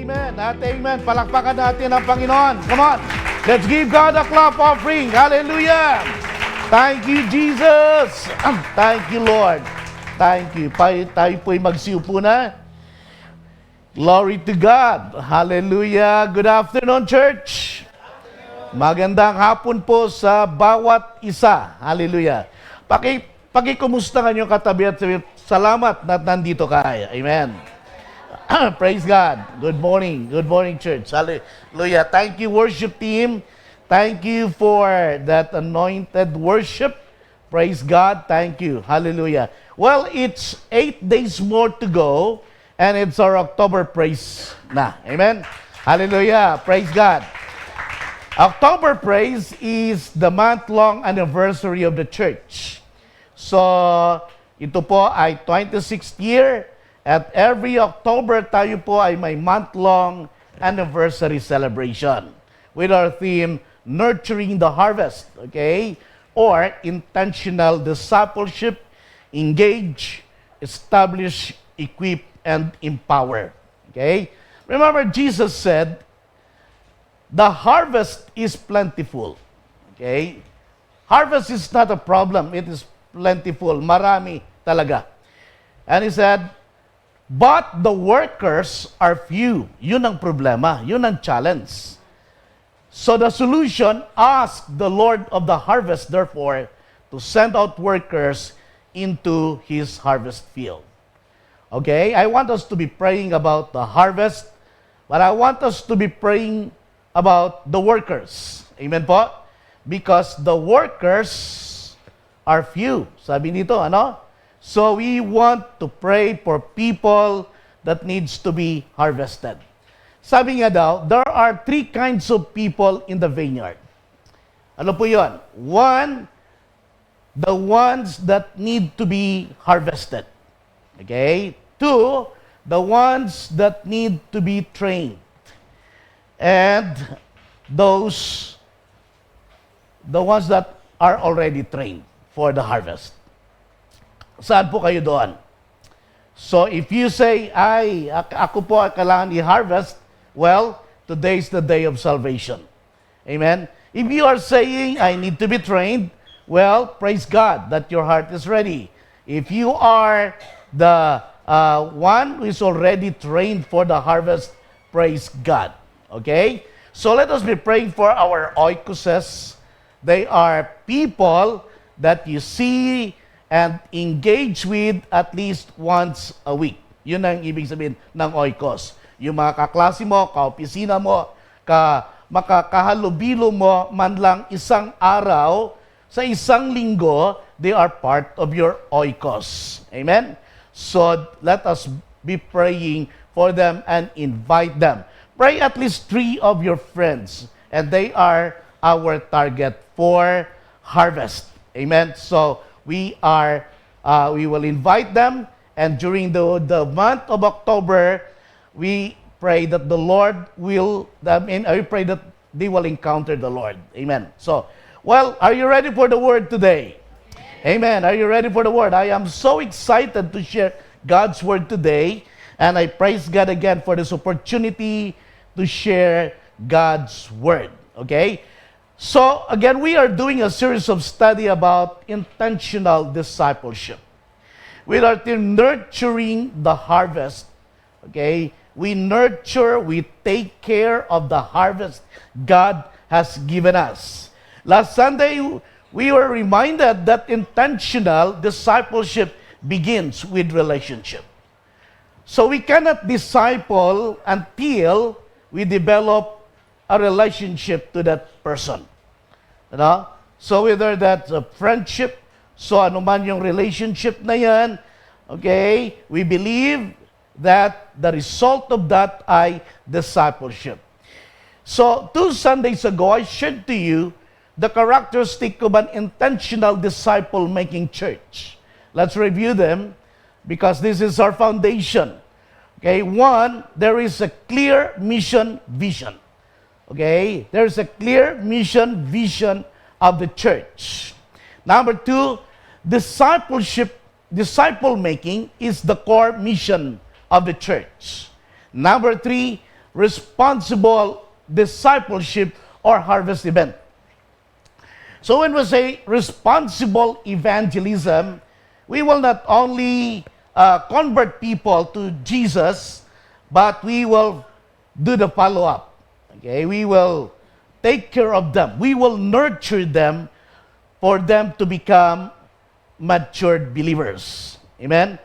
amen at amen. Palakpakan natin ang Panginoon. Come on. Let's give God a clap offering. Hallelujah. Thank you, Jesus. Thank you, Lord. Thank you. Tayo po'y magsiupo na. Glory to God. Hallelujah. Good afternoon, church. Magandang hapon po sa bawat isa. Hallelujah. Pakikumusta nga yung katabi at sabihin, salamat na nandito ka. Amen. Praise God. Good morning. Good morning, church. Hallelujah. Thank you, worship team. Thank you for that anointed worship. Praise God. Thank you. Hallelujah. Well, it's 8 days more to go, and it's our October praise na. Amen. Hallelujah. Praise God. October praise is the month-long anniversary of the church. So, ito po ay 26th year, at every October tayo po ay may month-long anniversary celebration with our theme, Nurturing the Harvest, okay? Or intentional discipleship, engage, establish, equip, and empower, okay? Remember, Jesus said, the harvest is plentiful. Okay? Harvest is not a problem. It is plentiful. Marami talaga. And he said, but the workers are few. Yun ang problema. Yun ang challenge. So the solution, ask the Lord of the harvest, therefore, to send out workers into his harvest field. Okay? I want us to be praying about the harvest, but I want us to be praying about the workers. Amen po? Because the workers are few. Sabi nito, ano? So we want to pray for people that needs to be harvested. Sabi nga daw, there are 3 kinds of people in the vineyard. Ano po yun? 1, the ones that need to be harvested. Okay? 2, the ones that need to be trained. And the ones that are already trained for the harvest. Saan po kayo doon? So if you say, ako po kailangan i-harvest, well, today is the day of salvation. Amen? If you are saying, I need to be trained, well, praise God that your heart is ready. If you are the one who is already trained for the harvest, praise God. Okay? So let us be praying for our oikoses. They are people that you see and engage with at least once a week. Yun ang ibig sabihin ng oikos. Yung mga kaklase mo, kaopisina mo, makakahalubilo mo man lang isang araw sa isang linggo, they are part of your oikos. Amen? So let us be praying for them and invite them. Pray at least 3 of your friends, and they are our target for harvest. Amen. So we will invite them, and during the month of October, we pray that the Lord will. I pray that they will encounter the Lord. Amen. So, well, are you ready for the word today? Amen. Are you ready for the word? I am so excited to share God's word today, and I praise God again for this opportunity to share God's word. Okay? So, again, we are doing a series of study about intentional discipleship. We are nurturing the harvest. Okay? We nurture, we take care of the harvest God has given us. Last Sunday, we were reminded that intentional discipleship begins with relationship. So we cannot disciple until we develop a relationship to that person. You know? So whether that's a friendship, so ano man yung relationship na yan, okay, we believe that the result of that ay discipleship. So 2 Sundays ago, I shared to you the characteristic of an intentional disciple-making church. Let's review them because this is our foundation. Okay, 1, there is a clear mission vision. Okay, there is a clear mission vision of the church. Number 2, disciple making is the core mission of the church. Number 3, responsible discipleship or harvest event. So when we say responsible evangelism, we will not only convert people to Jesus, but we will do the follow-up. Okay, we will take care of them. We will nurture them for them to become matured believers. Amen?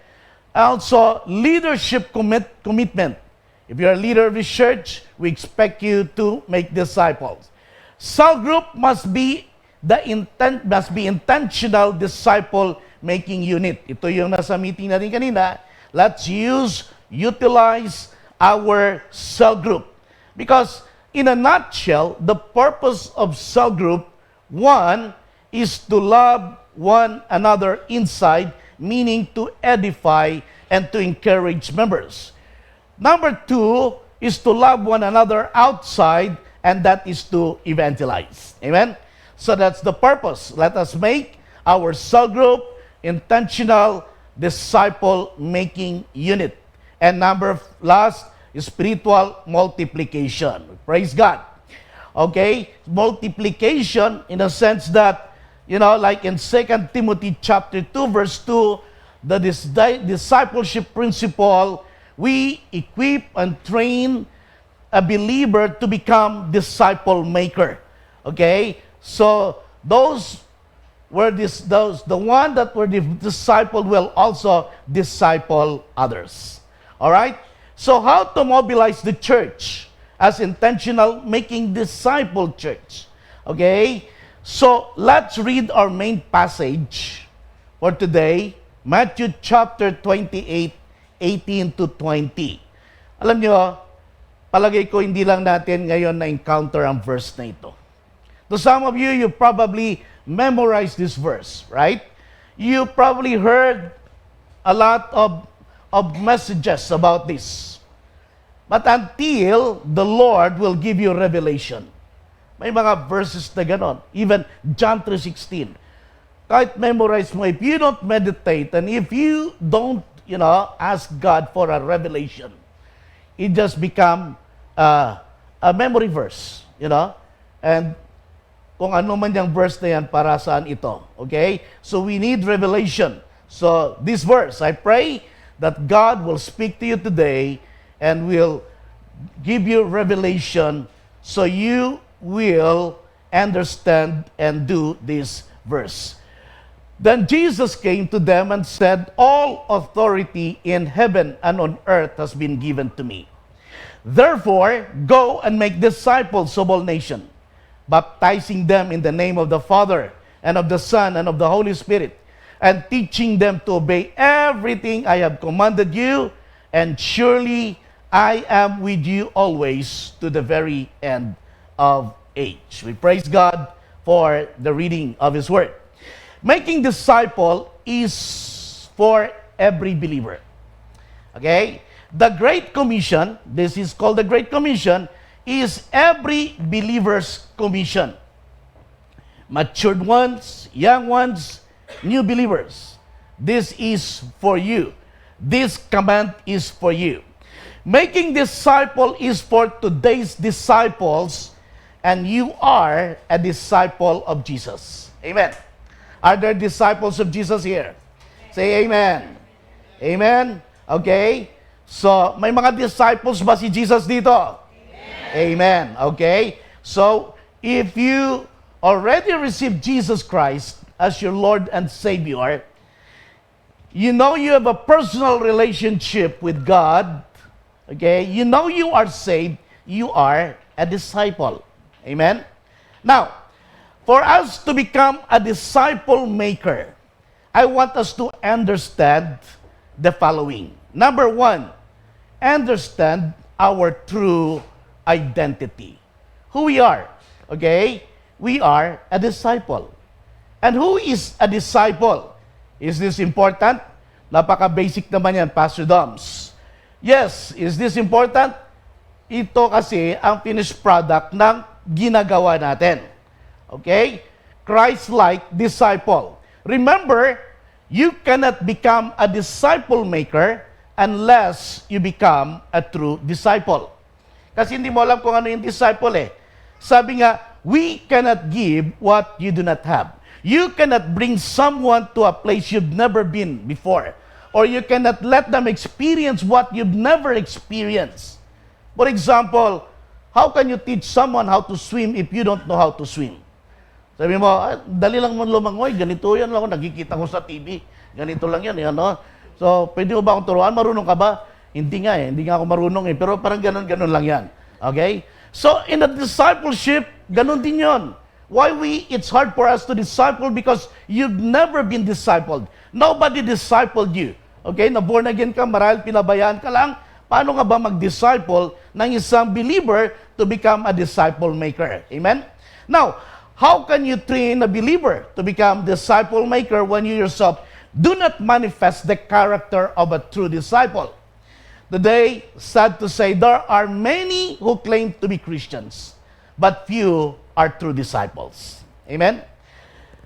Also, leadership commitment. If you're a leader of the church, we expect you to make disciples. Cell group must be intentional disciple making unit. Ito yung nasa meeting natin kanina. Let's utilize our cell group. Because in a nutshell, the purpose of cell group, one, is to love one another inside, meaning to edify and to encourage members. Number two is to love one another outside, and that is to evangelize. Amen? So that's the purpose. Let us make our cell group intentional disciple-making unit. And last, spiritual multiplication. Praise God. Okay? Multiplication in the sense that, like in 2 Timothy chapter 2, verse 2, the discipleship principle, we equip and train a believer to become disciple maker. Okay? So those the one that were discipled will also disciple others. All right? So how to mobilize the church as intentional making disciple church? Okay? So let's read our main passage for today, Matthew chapter 28, 18 to 20. Alam nyo, palagay ko hindi lang natin ngayon na-encounter ang verse na ito. To some of you, you probably memorized this verse, right? You probably heard a lot of messages about this. But until the Lord will give you revelation. May mga verses na ganon. Even John 3:16. Kahit memorize mo, if you don't meditate and if you don't, ask God for a revelation, it just become a memory verse, And kung ano man yung verse na yan, para saan ito. Okay? So we need revelation. So this verse, I pray that God will speak to you today and will give you revelation so you will understand and do this verse. Then Jesus came to them and said, "All authority in heaven and on earth has been given to me. Therefore, go and make disciples of all nations, baptizing them in the name of the Father and of the Son and of the Holy Spirit, and teaching them to obey everything I have commanded you, and surely I am with you always to the very end of age." We praise God for the reading of His Word. Making disciple is for every believer. Okay? The Great Commission, this is called the Great Commission, is every believer's commission. Matured ones, young ones, new believers. This is for you. This command is for you. Making disciple is for today's disciples, and you are a disciple of Jesus. Amen. Are there disciples of Jesus here? Say amen. Amen. Okay? So, may mga disciples ba si Jesus dito? Amen. Okay? So, if you already received Jesus Christ as your Lord and Savior, you know you have a personal relationship with God. Okay? You know you are saved. You are a disciple. Amen? Now, for us to become a disciple maker, I want us to understand the following. Number one, understand our true identity. Who we are. Okay? We are a disciple. And who is a disciple? Is this important? Napaka-basic naman yan, Pastor Doms. Yes, is this important? Ito kasi ang finished product ng ginagawa natin. Okay? Christ-like disciple. Remember, you cannot become a disciple maker unless you become a true disciple. Kasi hindi mo alam kung ano yung disciple eh. Sabi nga, we cannot give what you do not have. You cannot bring someone to a place you've never been before. Or you cannot let them experience what you've never experienced. For example, how can you teach someone how to swim if you don't know how to swim? Sabi mo, dali lang mo lumangoy, ganito yan lang ako, nakikita ko sa TV. Ganito lang yan, ano? So, pwede mo ba akong turuan? Marunong ka ba? Hindi nga hindi nga ako marunong pero parang ganun lang yan. Okay? So, in the discipleship, ganun din yon. Why it's hard for us to disciple because you've never been discipled. Nobody discipled you. Okay? Na born again ka, marahil pinabayaan ka lang. Paano nga ba mag-disciple ng isang believer to become a disciple maker? Amen? Now, how can you train a believer to become disciple maker when you yourself do not manifest the character of a true disciple? Today, sad to say, there are many who claim to be Christians, but few are true disciples. Amen?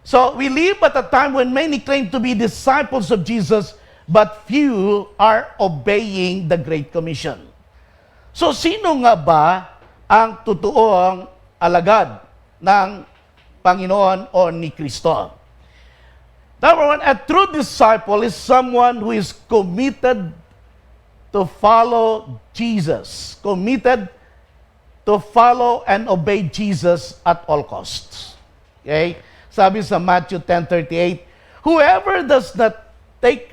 So, we live at a time when many claim to be disciples of Jesus, but few are obeying the Great Commission. So, sino nga ba ang totoong alagad ng Panginoon o ni Kristo? Number one, a true disciple is someone who is committed to follow Jesus. Committed to follow and obey Jesus at all costs. Okay? Sabi sa Matthew 10:38, whoever does not take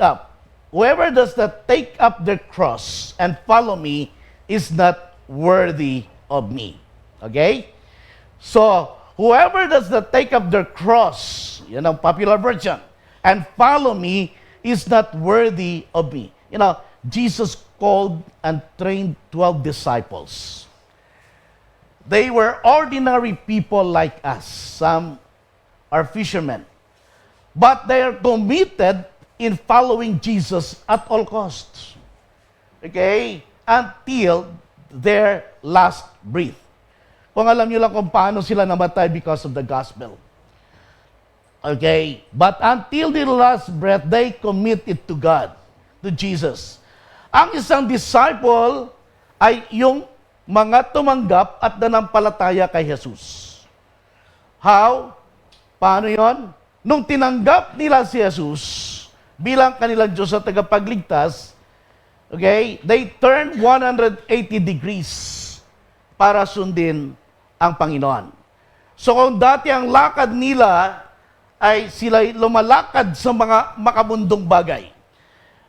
up their cross and follow me is not worthy of me. Okay? So, whoever does not take up their cross, yan ang popular version, and follow me is not worthy of me. You know, Jesus called and trained 12 disciples. They were ordinary people like us. Some are fishermen. But they are committed in following Jesus at all costs. Okay? Until their last breath. Kung alam niyo lang kung paano sila namatay because of the gospel. Okay? But until their last breath, they commit it to God, to Jesus. Ang isang disciple ay yung mga tumanggap at nanampalataya kay Jesus. How? Paano yon? Nung tinanggap nila si Jesus bilang kanilang Diyos at tagapagligtas, okay, they turned 180 degrees para sundin ang Panginoon. So kung dati ang lakad nila ay sila lumalakad sa mga makamundong bagay,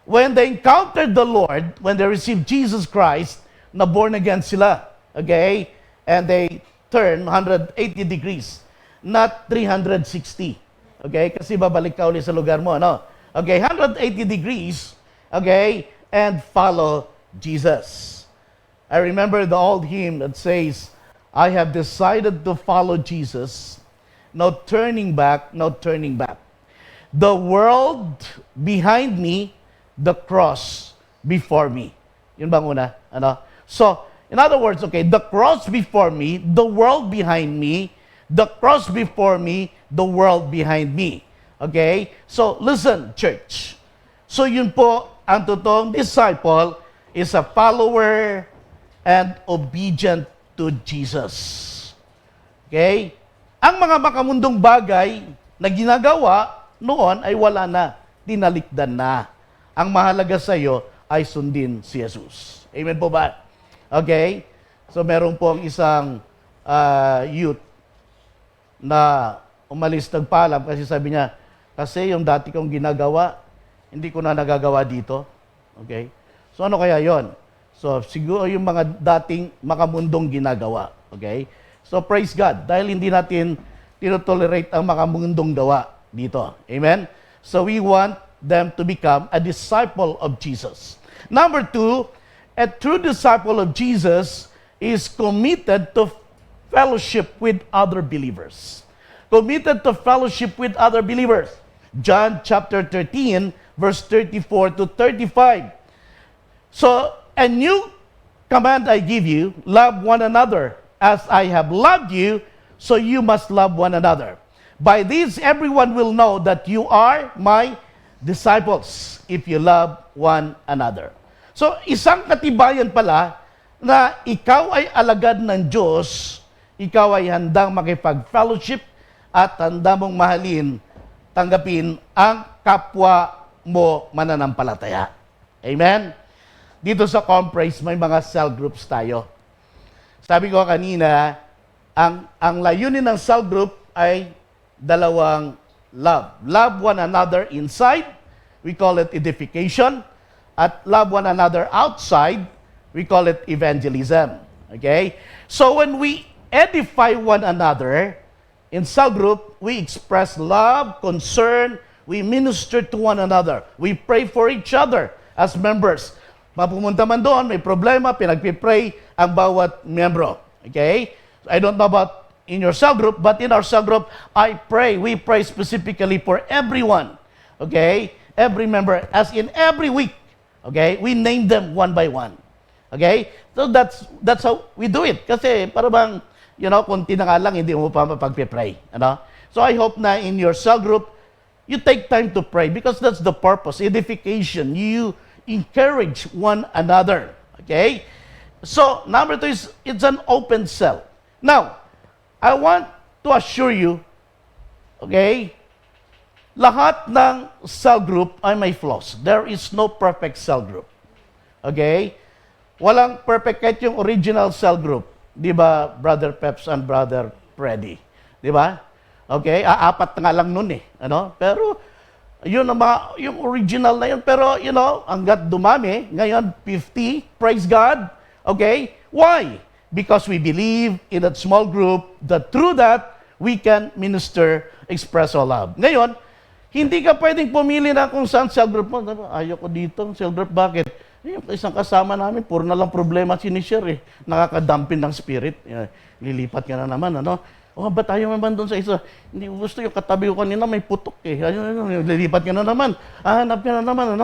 when they encountered the Lord, when they received Jesus Christ, na born again sila. Okay? And they turn 180 degrees, not 360. Okay? Kasi babalik ka ulit sa lugar mo, no? Okay, 180 degrees, okay, and follow Jesus. I remember the old hymn that says, I have decided to follow Jesus, no turning back, no turning back. The world behind me, the cross before me. Yun bang una? Ano? So, in other words, okay, the cross before me, the world behind me, the cross before me, the world behind me. Okay? So, listen, church. So, yun po, ang totoong disciple is a follower and obedient to Jesus. Okay? Ang mga makamundong bagay na ginagawa noon ay wala na, tinalikdan na. Ang mahalaga sa iyo ay sundin si Jesus. Amen po ba? Okay? So meron po ang isang youth na umalis nagpaalam kasi sabi niya, kasi yung dati kong ginagawa, hindi ko na nagagawa dito. Okay? So ano kaya yon? So siguro yung mga dating makamundong ginagawa. Okay? So praise God, dahil hindi natin tinotolerate ang makamundong gawa dito. Amen? So we want them to become a disciple of Jesus. Number 2, a true disciple of Jesus is committed to fellowship with other believers. Committed to fellowship with other believers. John chapter 13, verse 34 to 35. So, a new command I give you, love one another. As I have loved you, so you must love one another. By this, everyone will know that you are my disciples if you love one another. So, isang katibayan pala na ikaw ay alagad ng Diyos, ikaw ay handang makipag-fellowship at handa mong mahalin, tanggapin ang kapwa mo mananampalataya. Amen? Dito sa Comprise, may mga cell groups tayo. Sabi ko kanina, ang layunin ng cell group ay dalawang love. Love one another inside, we call it edification. At love one another outside, we call it evangelism. Okay? So when we edify one another, in cell group, we express love, concern, we minister to one another. We pray for each other as members. Mapumunta man doon, may problema, pinagpipray ang bawat membro. Okay? I don't know about in your cell group, but in our cell group, we pray specifically for everyone. Okay? Every member, as in every week. Okay? We name them one by one. Okay? So that's how we do it. Kasi para bang, konti na nga lang, hindi mo pa mapagpipray. So I hope na in your cell group, you take time to pray because that's the purpose, edification. You encourage one another. Okay? So, number 2 is, it's an open cell. Now, I want to assure you, okay, lahat ng cell group ay may flaws. There is no perfect cell group. Okay? Walang perfect kahit yung original cell group. Di ba, Brother Peps and Brother Freddy? Di ba? Okay? Apat nga lang nun eh. Pero, yun yung original na yun. Pero, hanggat dumami, ngayon 50, praise God. Okay? Why? Because we believe in that small group that through that, we can minister, express our love. Ngayon, hindi ka pwedeng pumili na kung saan cell group mo. Ayoko dito, cell group. Bakit? Yung isang kasama namin, puro na lang problema sinishare eh. Nakakadampin ng spirit. Lilipat ka na naman, ba't tayo naman doon sa isa? Hindi ko gusto yung katabi ko kanina, may putok eh. Lilipat ka na naman. Hanap ka na naman,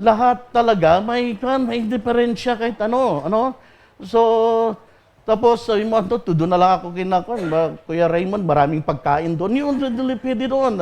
Lahat talaga, may diferensya kahit So, tapos sabi mo, doon na lang ako kinakain. Kuya Raymond, maraming pagkain doon. Yung pwede doon,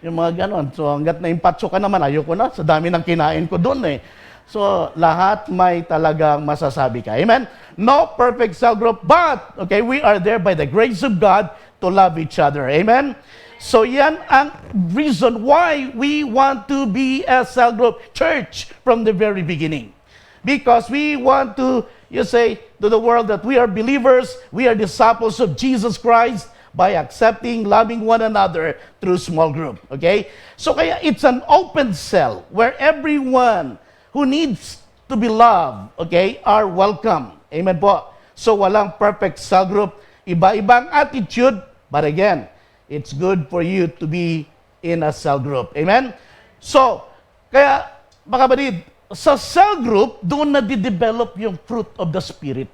yung mga ganon. So, hanggat naimpatso ka naman, ayoko na. Sa dami ng kinain ko doon eh. So, lahat may talagang masasabi ka. Amen? No perfect cell group, but, okay, we are there by the grace of God to love each other. Amen? So, yan ang reason why we want to be a cell group church from the very beginning. Because we want to, say to the world that we are believers, we are disciples of Jesus Christ, by accepting, loving one another through small group. Okay? So kaya it's an open cell where everyone who needs to be loved, okay, are welcome. Amen po. So walang perfect cell group. Iba-ibang attitude, but again, it's good for you to be in a cell group. Amen? So, kaya, mga kapatid, sa cell group, doon na di-develop yung fruit of the Spirit.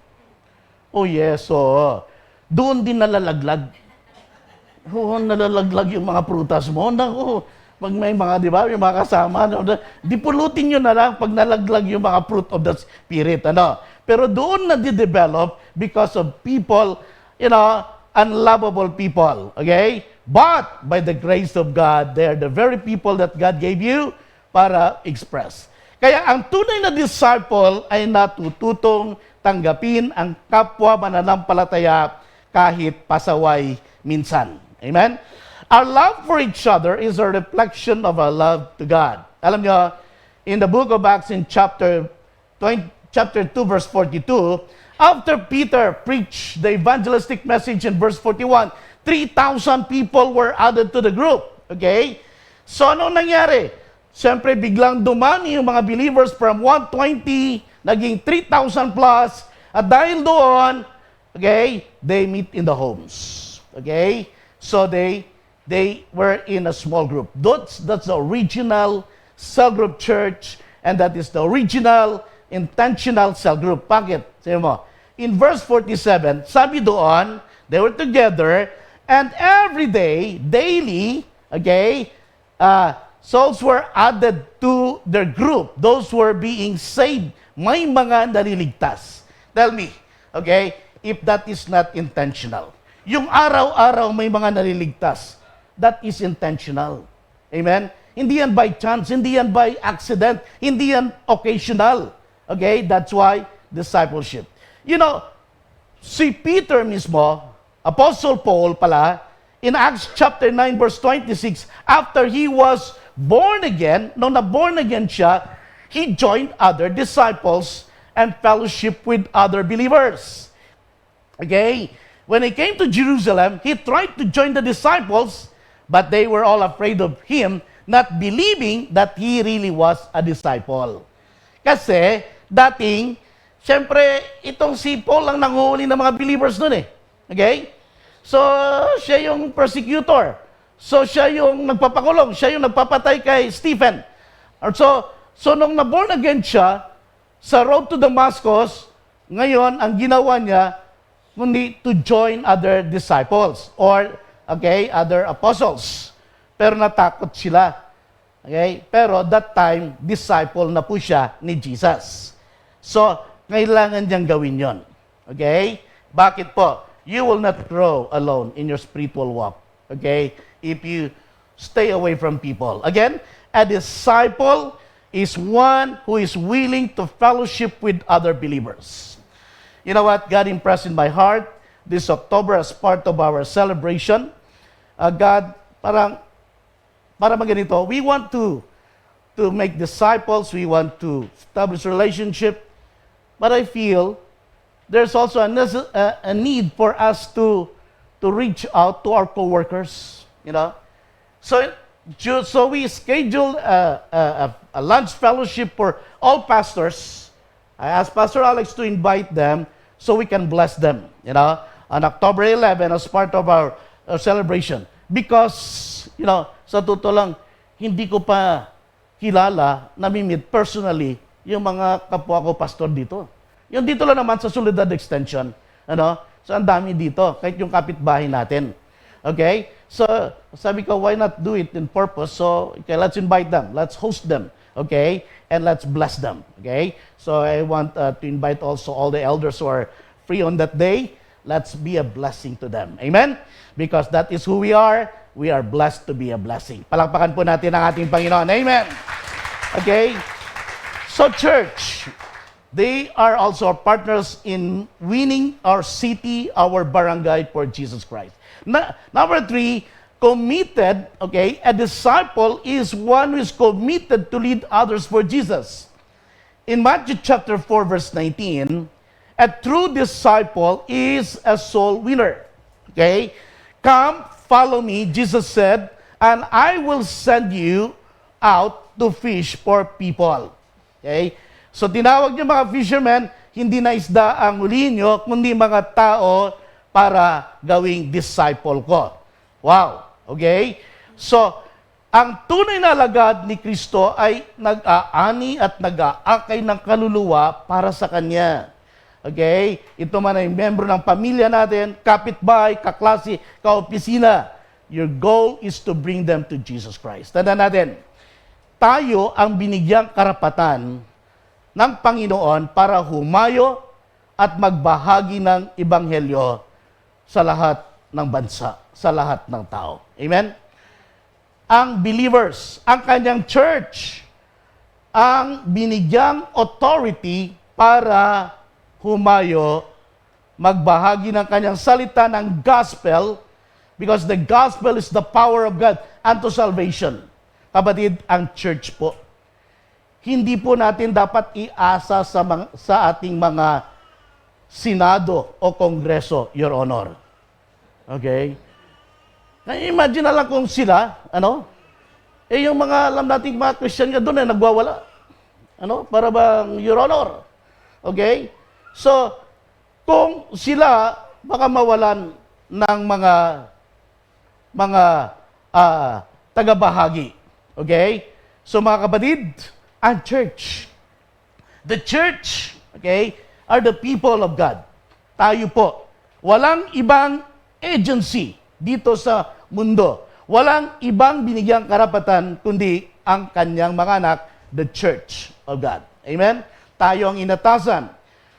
Oh yes, so, doon din nalalaglag. Nalalaglag yung mga prutas mo. Naku, pag may mga, di ba, yung mga kasama, dipulutin nyo na lang pag nalaglag yung mga fruit of the Spirit. Pero doon na di-develop because of people, unlovable people. Okay? But, by the grace of God, they are the very people that God gave you para express. Kaya ang tunay na disciple ay natututong tanggapin ang kapwa mananampalataya kahit pasaway minsan. Amen? Our love for each other is a reflection of our love to God. Alam nyo, in the book of Acts in chapter 2, verse 42, after Peter preached the evangelistic message in verse 41, 3,000 people were added to the group. Okay? So, ano nangyari? Siyempre, biglang dumami yung mga believers from 120, naging 3,000 plus. At dahil doon, okay, they meet in the homes. Okay? So they were in a small group. That's the original cell group church, and that is the original intentional cell group. Bakit? Sabi mo, in verse 47, sabi doon, they were together, and every day, daily, okay, souls were added to their group. Those were being saved. May mga naliligtas. Tell me, okay, if that is not intentional. Yung araw-araw may mga naliligtas. That is intentional. Amen? Hindi yan by chance, hindi yan by accident, hindi yan occasional. Okay? That's why discipleship. You know, si Peter mismo, Apostle Paul pala, in Acts chapter 9 verse 26, after he was born again, nung na-born again siya, he joined other disciples and fellowship with other believers. Okay? When he came to Jerusalem, he tried to join the disciples, but they were all afraid of him, not believing that he really was a disciple. Kasi, dating, siyempre, itong si Paul lang nanguhuli ng mga believers nun eh. Okay? So, siya yung persecutor. So, siya yung nagpapakulong. Siya yung nagpapatay kay Stephen. So nung na-born again siya, sa road to Damascus, ngayon, ang ginawa niya, kundi to join other disciples or, okay, other apostles. Pero natakot sila. Okay? Pero that time, disciple na po siya ni Jesus. So, kailangan niyang gawin yon. Okay? Bakit po? You will not grow alone in your spiritual walk. Okay? If you stay away from people. Again, a disciple is one who is willing to fellowship with other believers. You know what? God impressed in my heart this October as part of our celebration. God, para maganito, we want to make disciples, we want to establish relationship, but I feel there's also a need for us to reach out to our coworkers, you know. So we scheduled a lunch fellowship for all pastors. I asked Pastor Alex to invite them so we can bless them, you know, on October 11 as part of our celebration. Because, you know, sa totoo lang, hindi ko pa kilala, nami-meet personally, yung mga kapwa ko pastor dito. Yung dito lang naman sa Soledad Extension, ano? So ang dami dito, kahit yung kapitbahay natin. Okay? So, sabi ko, why not do it in purpose? So, okay, let's invite them. Let's host them. Okay? And let's bless them. Okay? So, I want to invite also all the elders who are free on that day. Let's be a blessing to them. Amen? Because that is who we are. We are blessed to be a blessing. Palakpakan po natin ang ating Panginoon. Amen? Okay? So, church, they are also partners in winning our city, our barangay for Jesus Christ. Number 3, committed, okay, a disciple is one who is committed to lead others for Jesus. In Matthew chapter 4, verse 19, a true disciple is a soul winner. Okay? Come, follow me, Jesus said, and I will send you out to fish for people. Okay? So tinawag niyo mga fishermen, hindi na isda ang hulihin nyo, kundi mga tao para gawing disciple ko. Wow. Okay? So, ang tunay na alagad ni Kristo ay nag-aani at nag-aakay ng kaluluwa para sa Kanya. Okay? Ito man ay membro ng pamilya natin, kapitbahay, kaklase, kaopisina. Your goal is to bring them to Jesus Christ. Tandaan natin, tayo ang binigyang karapatan ng Panginoon para humayo at magbahagi ng Ebanghelyo sa lahat ng bansa, sa lahat ng tao. Amen? Ang believers, ang kanyang church, ang binigyang authority para humayo, magbahagi ng kanyang salita ng gospel, because the gospel is the power of God unto salvation. Kapatid, ang church po, hindi po natin dapat iasa sa ating mga Senado o Kongreso, Your Honor. Okay? Imagine na lang kung sila, yung mga alam nating mga Christian nga doon nagwawala. Para bang Your Honor. Okay? So, kung sila baka mawalan ng mga tagabahagi. Okay? So mga kapatid, ang church. The church, okay, are the people of God. Tayo po. Walang ibang agency dito sa mundo. Walang ibang binigyang karapatan kundi ang kanyang mga anak, the church of God. Amen? Tayo ang inatasan.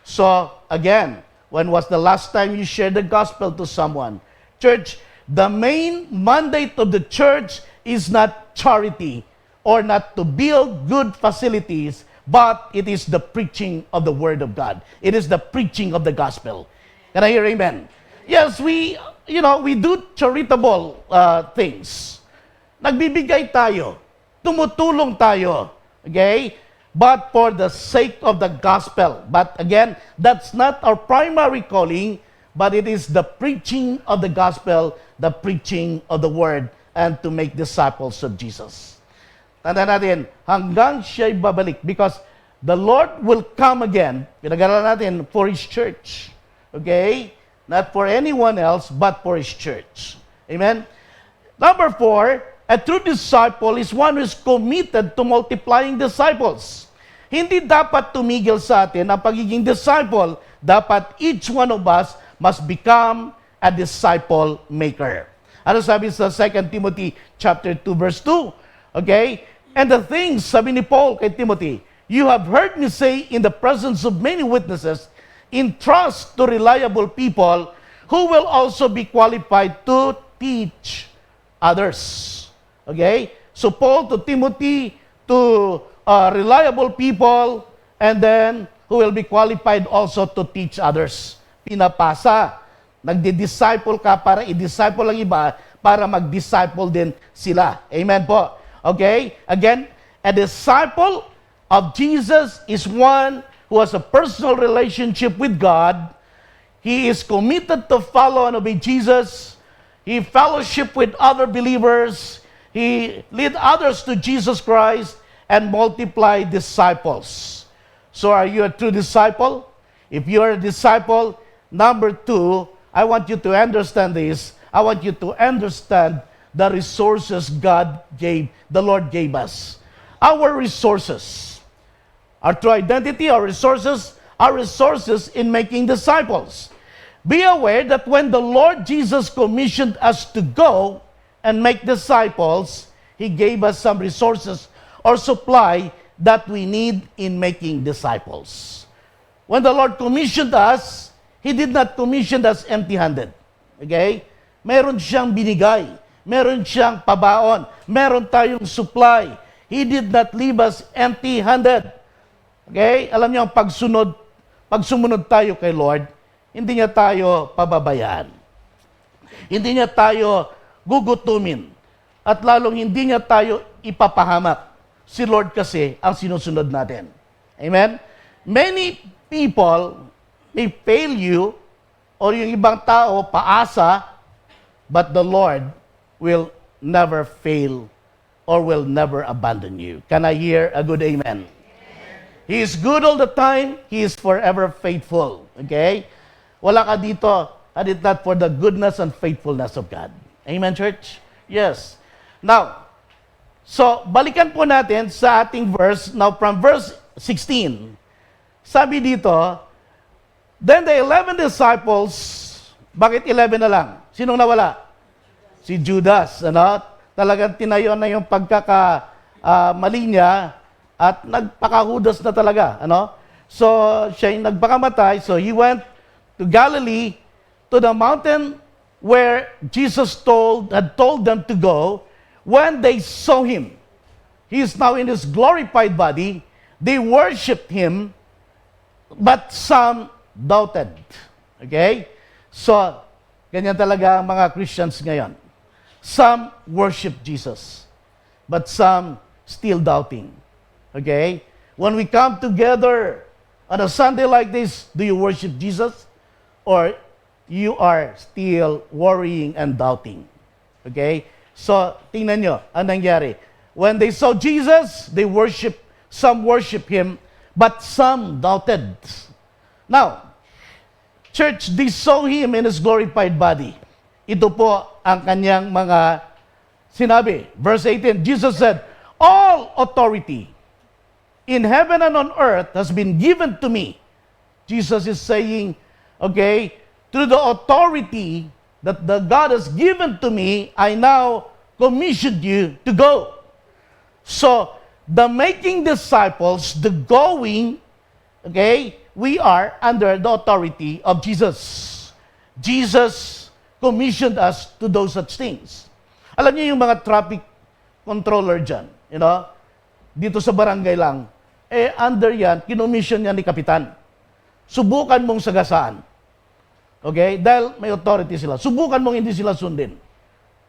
So, again, when was the last time you shared the gospel to someone? Church, the main mandate of the church is not charity or not to build good facilities, but it is the preaching of the Word of God. It is the preaching of the gospel. Can I hear amen? Yes, we do charitable things. Nagbibigay tayo. Tumutulong tayo. Okay? But for the sake of the gospel. But again, that's not our primary calling, but it is the preaching of the gospel, the preaching of the Word, and to make disciples of Jesus. Tanda natin, hanggang siya'y babalik. Because the Lord will come again. Pinag-aralan natin for His church. Okay? Not for anyone else, but for His church. Amen? Number 4, a true disciple is one who is committed to multiplying disciples. Hindi dapat tumigil sa atin ang pagiging disciple. Dapat each one of us must become a disciple maker. Ano sabi sa 2 Timothy chapter 2 verse 2? Okay? And the things, sabi ni Paul kay Timothy, you have heard me say in the presence of many witnesses, entrust to reliable people who will also be qualified to teach others. Okay? So Paul to Timothy, to reliable people, and then who will be qualified also to teach others. Pinapasa. Nagdi-disciple ka para i-disciple ang iba, para mag-disciple din sila. Amen po. Okay? Again, a disciple of Jesus is one who has a personal relationship with God. He is committed to follow and obey Jesus. He fellowship with other believers. He lead others to Jesus Christ and multiply disciples. So are you a true disciple? If you are a disciple, number 2, I want you to understand this. I want you to understand the resources the Lord gave us. Our resources. Our true identity, our resources in making disciples. Be aware that when the Lord Jesus commissioned us to go and make disciples, He gave us some resources or supply that we need in making disciples. When the Lord commissioned us, He did not commission us empty-handed. Okay? Meron siyang binigay. Meron siyang pabaon. Meron tayong supply. He did not leave us empty-handed. Okay? Alam niyo, pag sumunod tayo kay Lord, hindi niya tayo pababayaan. Hindi niya tayo gugutumin. At lalong hindi niya tayo ipapahamak. Si Lord kasi ang sinusunod natin. Amen? Many people may fail you or yung ibang tao paasa, but the Lord will never fail or will never abandon you. Can I hear a good amen? He is good all the time. He is forever faithful. Okay? Wala ka dito, had it not for the goodness and faithfulness of God. Amen, church? Yes. Now, so, balikan po natin sa ating verse. Now, from verse 16, sabi dito, then the 11 disciples, bakit 11 na lang? Sinong nawala? Si Judas. Ano? Talagang tinayo na yung pagkakamali niya at nagpakahudas na talaga. Ano? So, siya yung nagpakamatay. So, he went to Galilee, to the mountain where Jesus had told them to go. When they saw Him, He is now in His glorified body. They worshiped Him, but some doubted. Okay? So, ganyan talaga ang mga Christians ngayon. Some worship Jesus, but some still doubting. Okay? When we come together on a Sunday like this, do you worship Jesus? Or you are still worrying and doubting? Okay? So, tingnan nyo, ang nangyari. When they saw Jesus, some worship Him, but some doubted. Now, church, they saw Him in His glorified body. Ito po ang kanyang mga sinabi. Verse 18, Jesus said, all authority in heaven and on earth has been given to me. Jesus is saying, okay, through the authority that the God has given to me, I now commissioned you to go. So, the making disciples, the going, okay, we are under the authority of Jesus. Jesus commissioned us to do such things. Alam niyo yung mga traffic controller dyan, dito sa barangay lang, under yan, kinomission yan ni Kapitan. Subukan mong sagasaan. Okay? Dahil may authority sila. Subukan mong hindi sila sundin.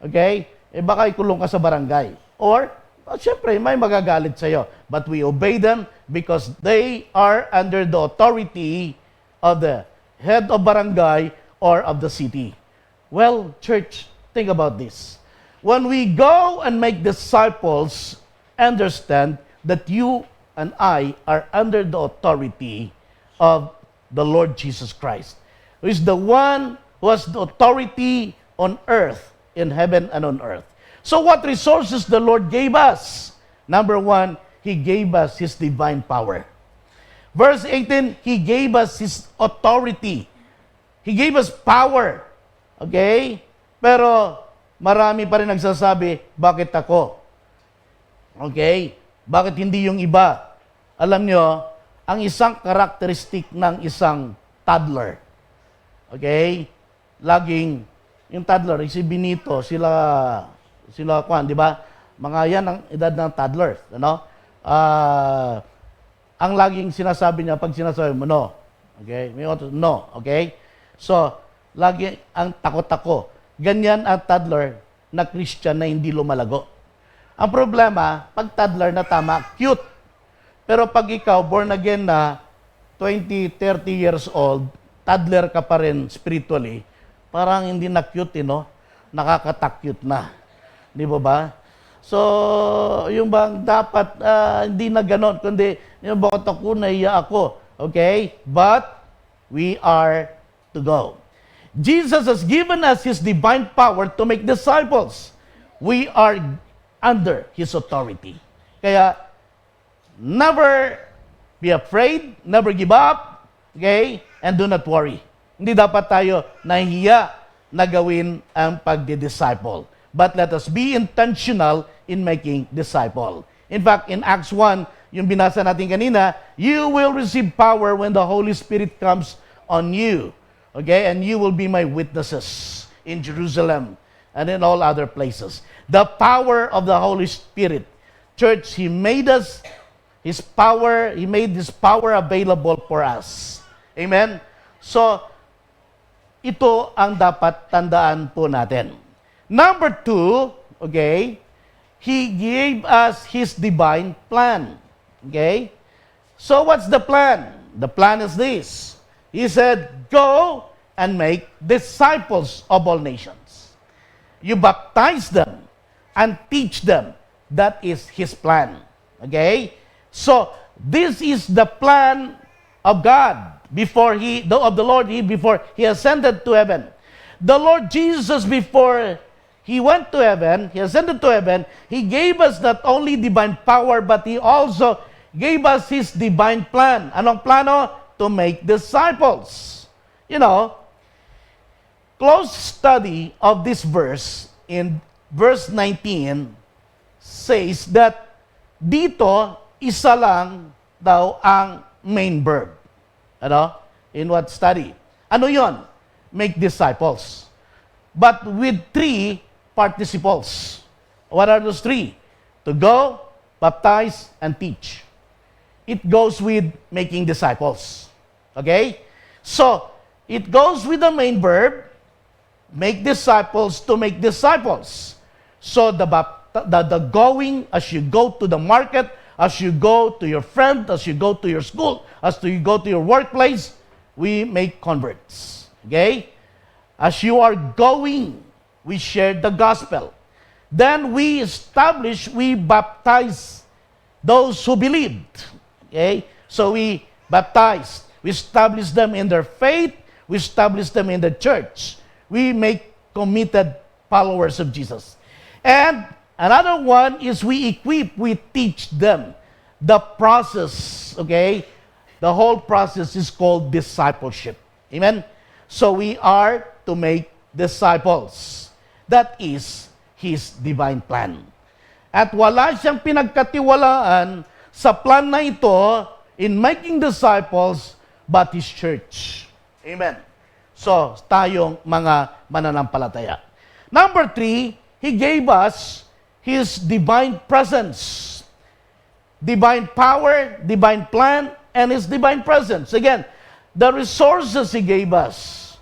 Okay? Baka ikulong ka sa barangay. Or, syempre, may magagalit sa'yo. But we obey them because they are under the authority of the head of barangay or of the city. Well, church, think about this. When we go and make disciples, understand that you and I are under the authority of the Lord Jesus Christ, who is the one who has the authority on earth, in heaven and on earth. So what resources the Lord gave us? Number one, He gave us His divine power. Verse 18, He gave us His authority. He gave us power. Okay? Pero marami pa rin nagsasabi, bakit ako? Okay? Bakit hindi yung iba? Alam nyo, ang isang karakteristik ng isang toddler. Okay? Laging, yung toddler, si Benito, sila Juan, di ba? Mga yan ang edad ng toddler. Ano? Ang laging sinasabi niya, pag sinasabi mo, no. Okay? May auto, no. Okay? So, lagi ang takot-tako. Ganyan ang toddler na Christian na hindi lumalago. Ang problema, pag toddler na tama, cute. Pero pag ikaw, born again na, 20, 30 years old, toddler ka pa rin spiritually, parang hindi na cute, no? Nakakatak-cute na. Di ba ba? So, yung bang dapat, hindi na ganon, kundi, yung bakit ako, nahiya ako. Okay? But, we are to go. Jesus has given us His divine power to make disciples. We are under His authority. Kaya, never be afraid, never give up, okay? And do not worry. Hindi dapat tayo nahihiya na gawin ang pagdi-disciple. But let us be intentional in making disciple. In fact, in Acts 1, yung binasa natin kanina, you will receive power when the Holy Spirit comes on you. Okay? And you will be my witnesses in Jerusalem and in all other places. The power of the Holy Spirit. Church, He made us His power, He made His power available for us. Amen? So, ito ang dapat tandaan po natin. Number 2, okay, He gave us His divine plan. Okay? So, what's the plan? The plan is this. He said, go and make disciples of all nations. You baptize them and teach them. That is His plan. Okay? So, this is the plan of God before of the Lord before He ascended to heaven. The Lord Jesus, before He went to heaven, He ascended to heaven, He gave us not only divine power, but He also gave us His divine plan. Anong plano? To make disciples. You know, close study of this verse in verse 19 says that dito, isa lang daw ang main verb. Ano? In what study? Ano yon? Make disciples. But with 3 participles. What are those 3? To go, baptize, and teach. It goes with making disciples. Okay? So, it goes with the main verb, make disciples to make disciples. So, the going, as you go to the market, as you go to your friend, as you go to your school, as you go to your workplace, we make converts. Okay? As you are going, we share the gospel. Then we baptize those who believed. Okay? So we baptize. We establish them in their faith. We establish them in the church. We make committed followers of Jesus. And another one is we teach them. The process, okay? The whole process is called discipleship. Amen? So we are to make disciples. That is His divine plan. At wala siyang pinagkatiwalaan sa plan na ito in making disciples but His church. Amen. So, tayong mga mananampalataya. Number 3, He gave us His divine presence. divine power, divine plan, and His divine presence. Again, the resources He gave us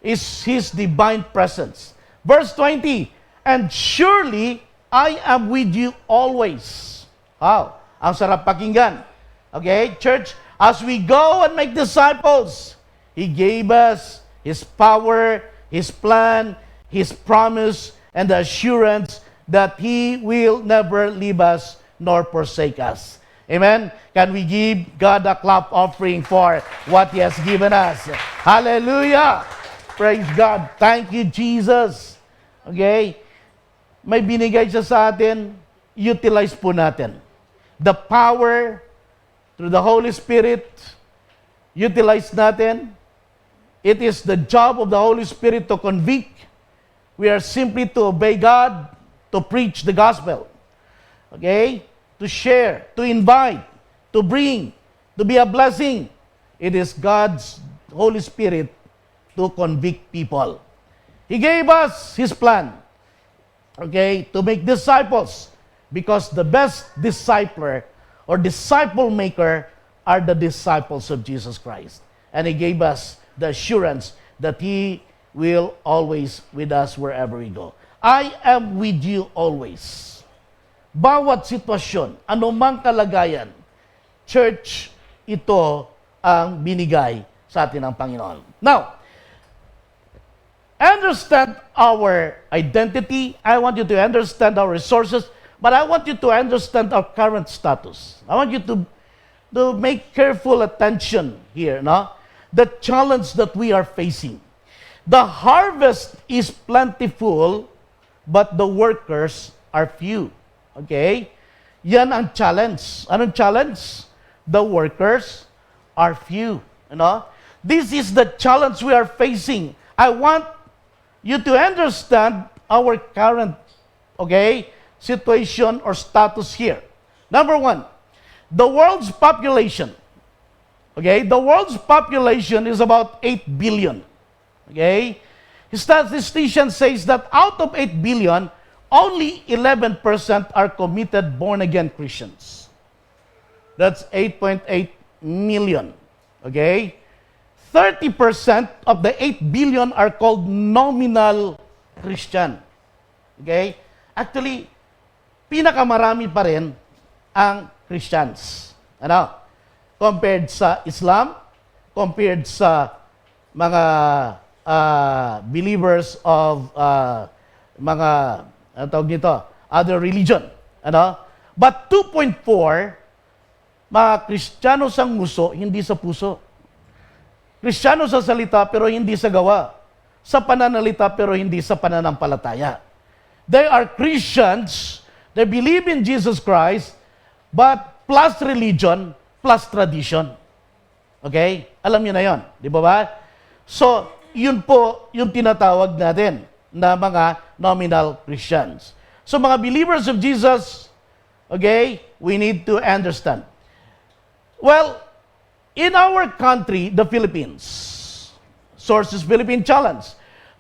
is His divine presence. Verse 20, and surely I am with you always. Wow, ang sarap pakinggan. Okay, church, as we go and make disciples, He gave us His power, His plan, His promise, and the assurance that He will never leave us nor forsake us. Amen? Can we give God a clap offering for what He has given us? Hallelujah! Praise God. Thank you, Jesus. Okay? May binigay siya sa atin, utilize po natin. The power through the Holy Spirit, utilize natin. It is the job of the Holy Spirit to convict. We are simply to obey God, to preach the gospel. Okay? To share, to invite, to bring, to be a blessing. It is God's Holy Spirit to convict people. He gave us His plan. Okay, to make disciples, because the best discipler or disciple maker are the disciples of Jesus Christ. And He gave us the assurance that He will always with us wherever we go. I am with you always. Bawat sitwasyon, anumang kalagayan, church, ito ang binigay sa atin ng Panginoon. Now, understand our identity. I want you to understand our resources, but I want you to understand our current status. I want you to make careful attention here, no? The challenge that we are facing. The harvest is plentiful, but the workers are few. Okay? Yan ang challenge. Anong challenge? The workers are few. You know? This is the challenge we are facing. I want you to understand our current, okay, situation or status here. Number one, the world's population. Okay, the world's population is about 8 billion. Okay, statistician says that out of 8 billion, only 11% are committed born-again Christians. That's 8.8 million. Okay? 30% of the 8 billion are called nominal Christian. Okay? Actually, pinakamarami pa rin ang Christians. Ano? Compared sa Islam, compared sa mga believers of mga, ano tawag nito, other religion. Ano? But 2.4, mga Kristiyano sa nguso, hindi sa puso. Kristiyano sa salita pero hindi sa gawa. Sa pananalita pero hindi sa pananampalataya. They are Christians, they believe in Jesus Christ, but plus religion, plus tradition. Okay? Alam niyo na yon, di ba? So, yun po yung tinatawag natin na mga nominal Christians. So, mga believers of Jesus, okay, we need to understand. Well, in our country, the Philippines, Sources Philippine Challenge,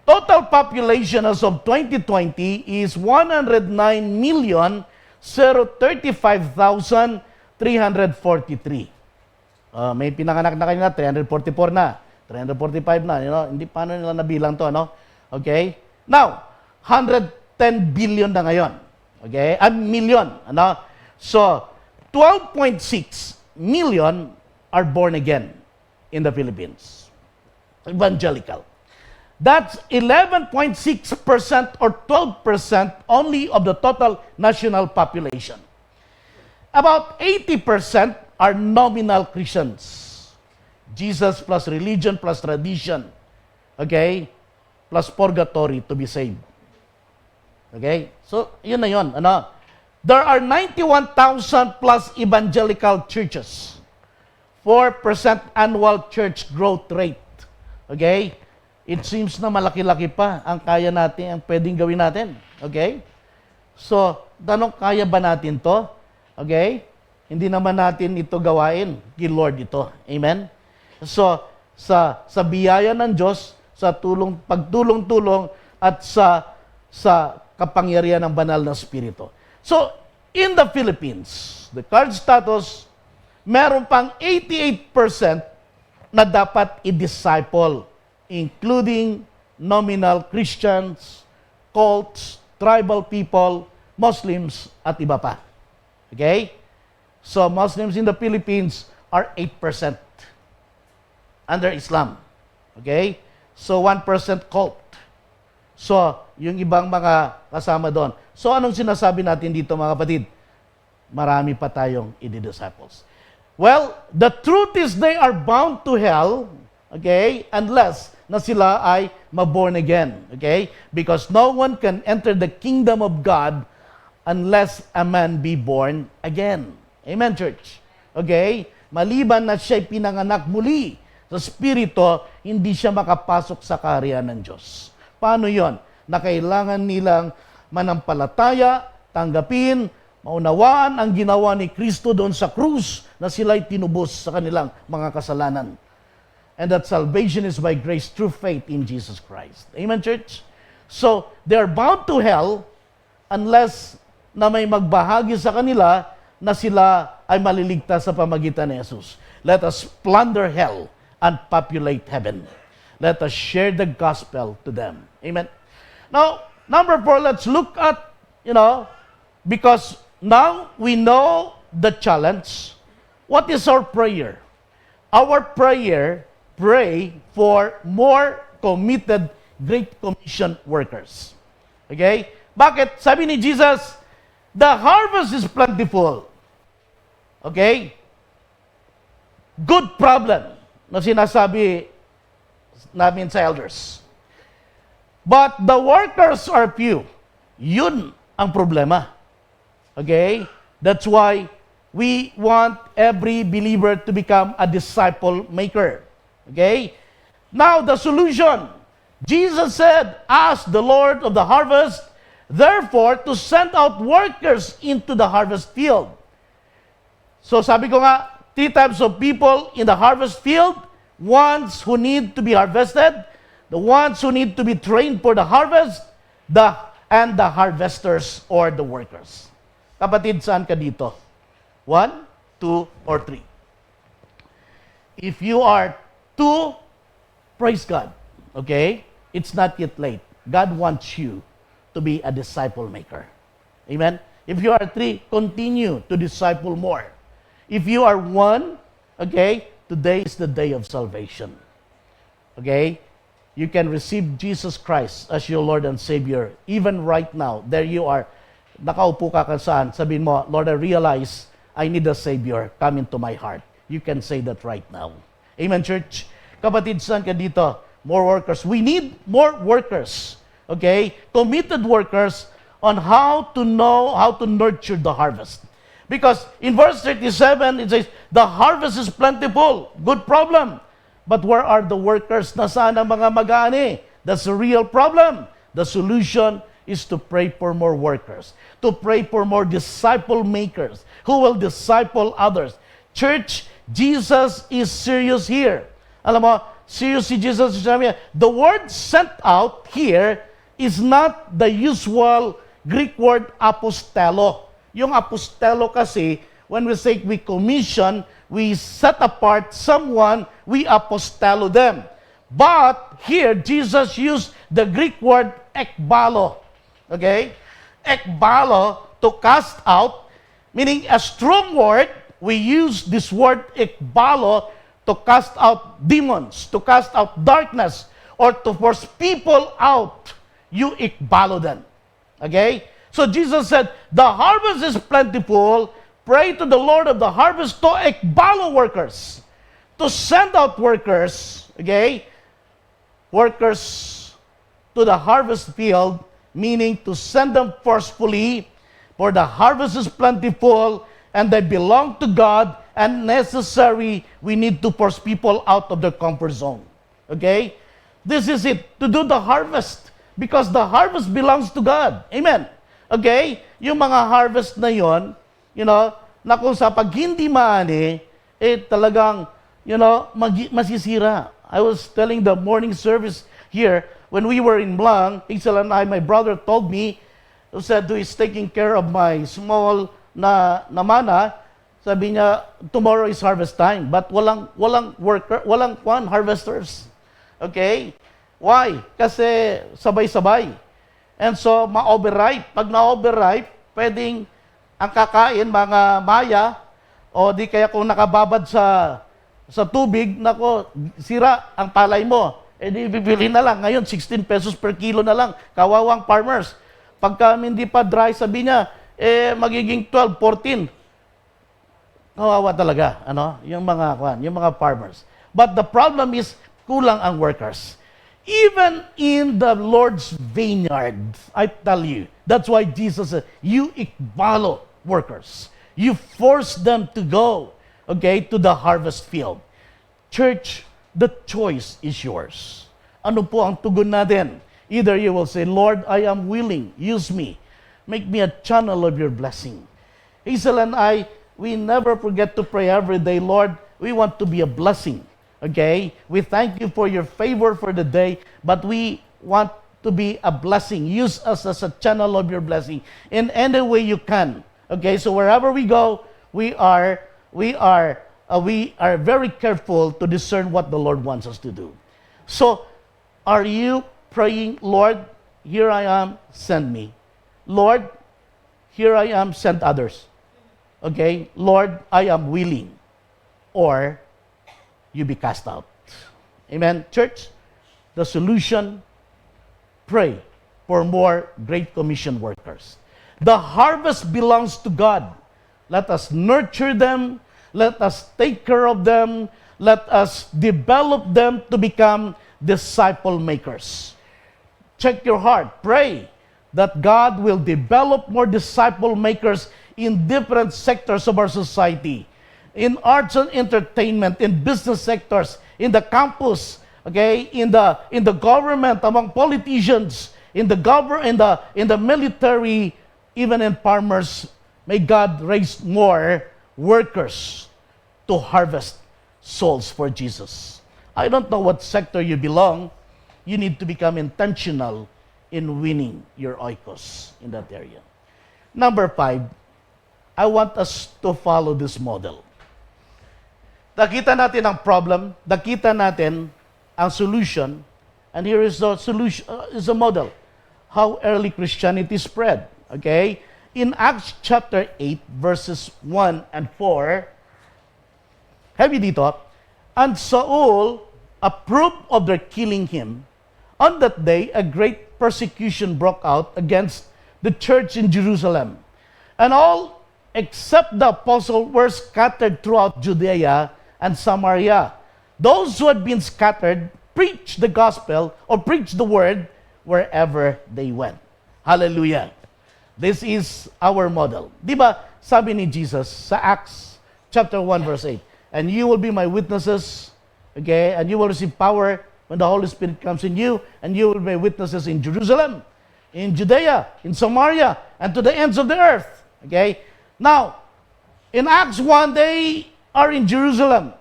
total population as of 2020 is 109,035,343. May pinanganak na kanina, 344 na, 345 na, you know, hindi paano nila nabilang to, ano? Okay? Now, 110 billion na ngayon. Okay? Million, ano? So, 12.6 million are born again in the Philippines. Evangelical. That's 11.6% or 12% only of the total national population. About 80% are nominal Christians. Jesus plus religion plus tradition. Okay? Plus purgatory to be saved. Okay? So, yun na yun. Ano? There are 91,000 plus evangelical churches. 4% annual church growth rate. Okay? It seems na malaki-laki pa ang kaya natin, ang pwedeng gawin natin. Okay? So, tanong, kaya ba natin to? Okay? Hindi naman natin ito gawain. Kay Lord ito. Amen? So, sa biyaya ng Diyos, sa pagtulong-tulong at sa kapangyarihan ng banal na Espiritu. So, in the Philippines, the card status, meron pang 88% na dapat i-disciple, including nominal Christians, cults, tribal people, Muslims, at iba pa. Okay? So, Muslims in the Philippines are 8% under Islam. Okay? So, 1% cult. So, yung ibang mga kasama doon. So, anong sinasabi natin dito mga kapatid? Marami pa tayong i-disciples. Well, the truth is they are bound to hell, okay, unless na sila ay ma-born again, okay? Because no one can enter the kingdom of God unless a man be born again. Amen, church? Okay? Maliban na siya'y pinanganak muli sa Espiritu, hindi siya makapasok sa kaharian ng Diyos. Paano yon? Na kailangan nilang manampalataya, tanggapin, maunawaan ang ginawa ni Kristo doon sa krus na sila'y tinubos sa kanilang mga kasalanan. And that salvation is by grace through faith in Jesus Christ. Amen, church? So, they are bound to hell unless na may magbahagi sa kanila na sila ay maliligtas sa pamagitan ni Jesus. Let us plunder hell and populate heaven. Let us share the gospel to them. Amen. Now, number 4, let's look at, because now we know the challenge. What is our prayer? Our prayer, pray for more committed Great Commission workers. Okay? Bakit? Sabi ni Jesus, the harvest is plentiful. Okay? Good problem na sinasabi namin sa elders. But the workers are few. Yun ang problema. Okay? That's why we want every believer to become a disciple maker. Okay? Now, the solution. Jesus said, ask the Lord of the harvest, therefore, to send out workers into the harvest field. So, sabi ko nga, 3 types of people in the harvest field. Ones who need to be harvested, the ones who need to be trained for the harvest, and the harvesters or the workers. Kapatid, saan ka dito? 1, 2, or 3? If you are 2, praise God. Okay? It's not yet late. God wants you to be a disciple maker. Amen? If you are 3, continue to disciple more. If you are 1, okay, today is the day of salvation. Okay? You can receive Jesus Christ as your Lord and Savior. Even right now, there you are. Nakaupo ka saan, sabihin mo, Lord, I realize I need a Savior. Come into my heart. You can say that right now. Amen, church? Kapatid, saan ka dito? More workers. We need more workers. Okay? Committed workers on how to know, how to nurture the harvest. Because in verse 37, it says, the harvest is plentiful. Good problem. But where are the workers? Nasaan ang mga mag-aani? That's a real problem. The solution is to pray for more workers. To pray for more disciple makers who will disciple others. Church, Jesus is serious here. Alam mo, serious si Jesus. The word sent out here is not the usual Greek word apostelo. Yung apostelo kasi, when we say we commission, we set apart someone, we apostelo them. But here, Jesus used the Greek word ekbalo. Okay? Ekbalo, to cast out, meaning a strong word. We use this word ekbalo to cast out demons, to cast out darkness, or to force people out. You ekbalo them. Okay? So Jesus said, the harvest is plentiful. Pray to the Lord of the harvest to ekbalo workers. To send out workers, okay? Workers to the harvest field, meaning to send them forcefully, for the harvest is plentiful, and they belong to God, and necessary, we need to force people out of their comfort zone. Okay? This is it, to do the harvest, because the harvest belongs to God. Amen? Okay? Yung mga harvest na yon, na kung sa pag hindi maani, talagang, masisira. I was telling the morning service here, when we were in Blang, Hazel and I, my brother told me, who said, who is taking care of my small na mana, sabi niya, tomorrow is harvest time. But walang worker, walang harvesters. Okay? Why? Kasi sabay-sabay. And so, ma-overripe. Pag na-overripe, pwedeng ang kakain, mga maya, o di kaya kung nakababad sa tubig, nako, sira ang palay mo. Eh di bibili na lang. Ngayon, 16 pesos per kilo na lang. Kawawang farmers. Pagka hindi pa dry, sabi niya, magiging 12, 14. Kawawa talaga, yung mga farmers. But the problem is, kulang ang workers. Even in the Lord's vineyard, I tell you, that's why Jesus said, you ikbalo workers. You force them to go, okay, to the harvest field. Church, the choice is yours. Ano po ang tugon natin? Either you will say, Lord, I am willing, use me. Make me a channel of your blessing. Hazel and I, we never forget to pray every day, Lord, we want to be a blessing. Okay? We thank you for your favor for the day, but we want to be a blessing. Use us as a channel of your blessing in any way you can. Okay? So wherever we go, we are very careful to discern what the Lord wants us to do. So, are you praying, Lord, here I am, send me. Lord, here I am, send others. Okay? Lord, I am willing. Or, you be cast out. Amen. Church, the solution, pray for more Great Commission workers. The harvest belongs to God. Let us nurture them. Let us take care of them. Let us develop them to become disciple makers. Check your heart. Pray that God will develop more disciple makers in different sectors of our society. In arts and entertainment, in business sectors, in the campus, okay, in the government, among politicians, in the military, even in farmers. May God raise more workers to harvest souls for Jesus. I don't know what sector you belong. You need to become intentional in winning your oikos in that area. Number 5, I want us to follow this model. Nakita natin ang problem, nakita natin ang solution, and here is the solution, is a model. How early Christianity spread. Okay? In Acts chapter 8, verses 1 and 4, have you dito? And Saul approved of their killing him. On that day, a great persecution broke out against the church in Jerusalem. And all except the apostle were scattered throughout Judea and Samaria. Those who had been scattered preached the gospel or preached the word wherever they went. Hallelujah. This is our model. Di ba, sabi ni Jesus sa Acts chapter 1 verse 8, and you will be my witnesses, okay, and you will receive power when the Holy Spirit comes in you, and you will be witnesses in Jerusalem, in Judea, in Samaria, and to the ends of the earth. Okay? Now, in Acts 1, they are in Jerusalem.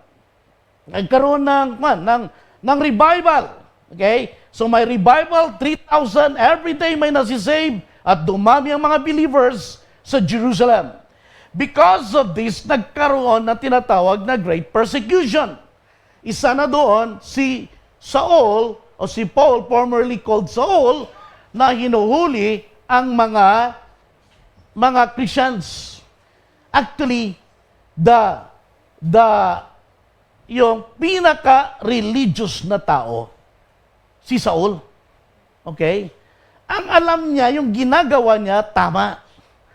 Nagkaroon ng revival. Okay? So may revival, 3,000, every day may nasisave, at dumami ang mga believers sa Jerusalem. Because of this, nagkaroon na tinatawag na great persecution. Isa na doon, si Saul, o si Paul, formerly called Saul, na hinuhuli ang mga Christians. Actually, yung pinaka-religious na tao, si Saul. Okay? Ang alam niya, yung ginagawa niya, tama.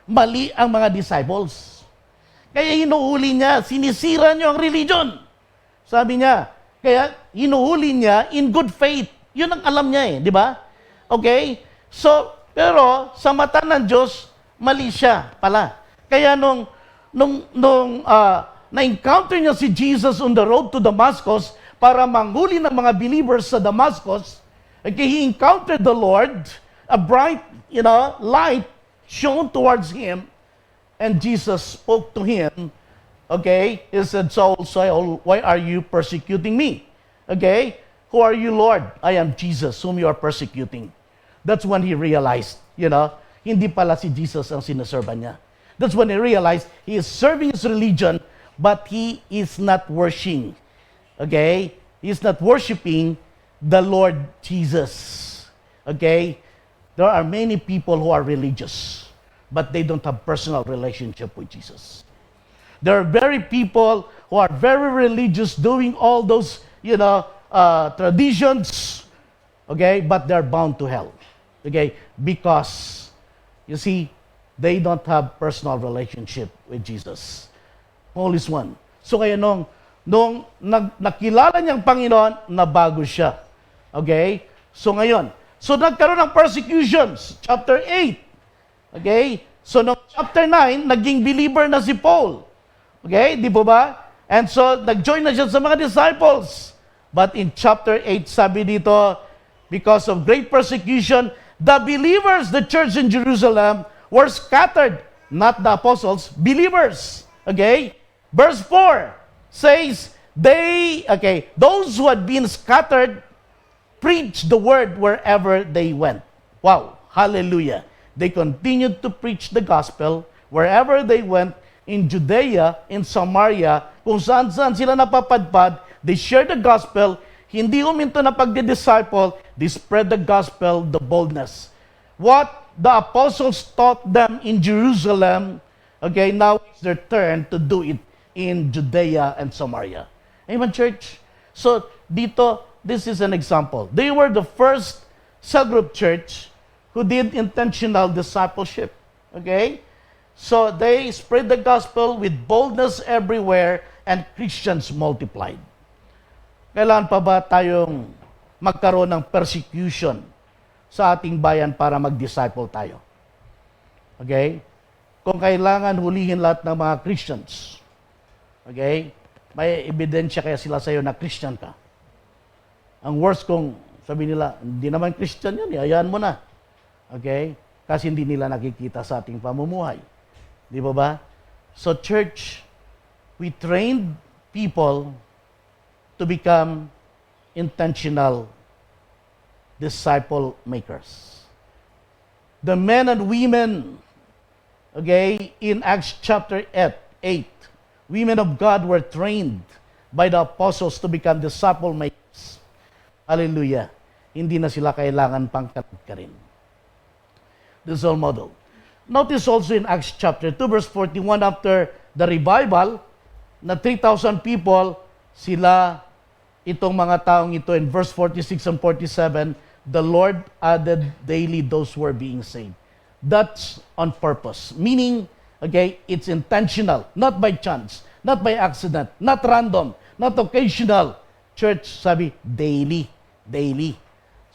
Mali ang mga disciples. Kaya hinuhuli niya, sinisira niyo ang religion. Sabi niya, kaya hinuhuli niya in good faith. Yun ang alam niya di ba? Okay? So, pero sa mata ng Diyos, mali siya pala. Kaya nung na-encounter niya si Jesus on the road to Damascus para manghuli ng mga believers sa Damascus, okay, he encountered the Lord, a bright, light shone towards him, and Jesus spoke to him. Okay, he said, Saul, why are you persecuting me? Okay, who are you, Lord? I am Jesus, whom you are persecuting. That's when he realized, hindi pala si Jesus ang sinaserban niya. That's when he realized he is serving his religion, but he is not worshiping. Okay? He is not worshiping the Lord Jesus. Okay? There are many people who are religious, but they don't have personal relationship with Jesus. There are very people who are very religious, doing all those, traditions, okay, but they're bound to hell, okay, because, you see, they don't have personal relationship with Jesus. Holy One. So kaya nung nakilala niyang Panginoon, nabago siya. Okay? So ngayon, nagkaroon ng persecutions, chapter 8. Okay? So noong chapter 9, naging believer na si Paul. Okay? Di po ba? And so, nag-join na siya sa mga disciples. But in chapter 8, sabi dito, because of great persecution, the believers, the church in Jerusalem, were scattered. Not the apostles, believers. Okay? Verse 4 says, those who had been scattered preached the word wherever they went. Wow, hallelujah. They continued to preach the gospel wherever they went, in Judea, in Samaria, kung saan-saan sila napapadpad, they shared the gospel, hindi uminto na pagdi-disciple, they spread the gospel, the boldness. What the apostles taught them in Jerusalem, okay, now it's their turn to do it in Judea and Samaria. Amen, church? So, dito, this is an example. They were the first cell group church who did intentional discipleship. Okay? So, they spread the gospel with boldness everywhere and Christians multiplied. Kailan pa ba tayong magkaroon ng persecution sa ating bayan para mag-disciple tayo? Okay? Kung kailangan hulihin lahat ng mga Christians, okay, may ebidensya kaya sila sa'yo na Christian ka. Ang worst kung sabi nila, hindi naman Christian yun, hayaan mo na. Okay? Kasi hindi nila nakikita sa ating pamumuhay. Di ba ba? So church, we trained people to become intentional disciple makers. The men and women, okay, in Acts chapter 8, women of God were trained by the apostles to become disciple makers. Hallelujah. Hindi na sila kailangan pang karin. This is all model. Notice also in Acts chapter 2, verse 41, after the revival, na 3,000 people, sila, itong mga taong ito, in verse 46 and 47, the Lord added daily those who were being saved. That's on purpose. Meaning, okay, it's intentional, not by chance, not by accident, not random, not occasional. Church, sabi, daily. Daily.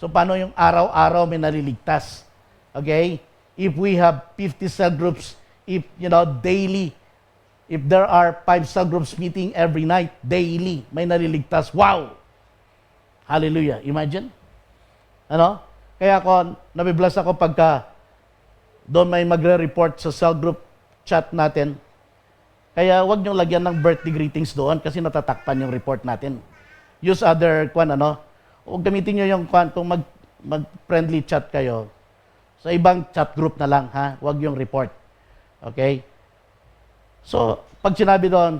So, paano yung araw-araw may naliligtas? Okay? If we have 50 cell groups, if, daily, if there are 5 cell groups meeting every night, daily, may naliligtas. Wow! Hallelujah. Imagine? Ano? Kaya ako, nabibless ako pagka doon may magre-report sa cell group chat natin. Kaya wag nyo lagyan ng birthday greetings doon kasi natatakpan yung report natin. Use other, o gamitin nyo yung kung mag-friendly chat kayo, sa ibang chat group na lang, ha? Huwag yung report. Okay? So, pag sinabi doon,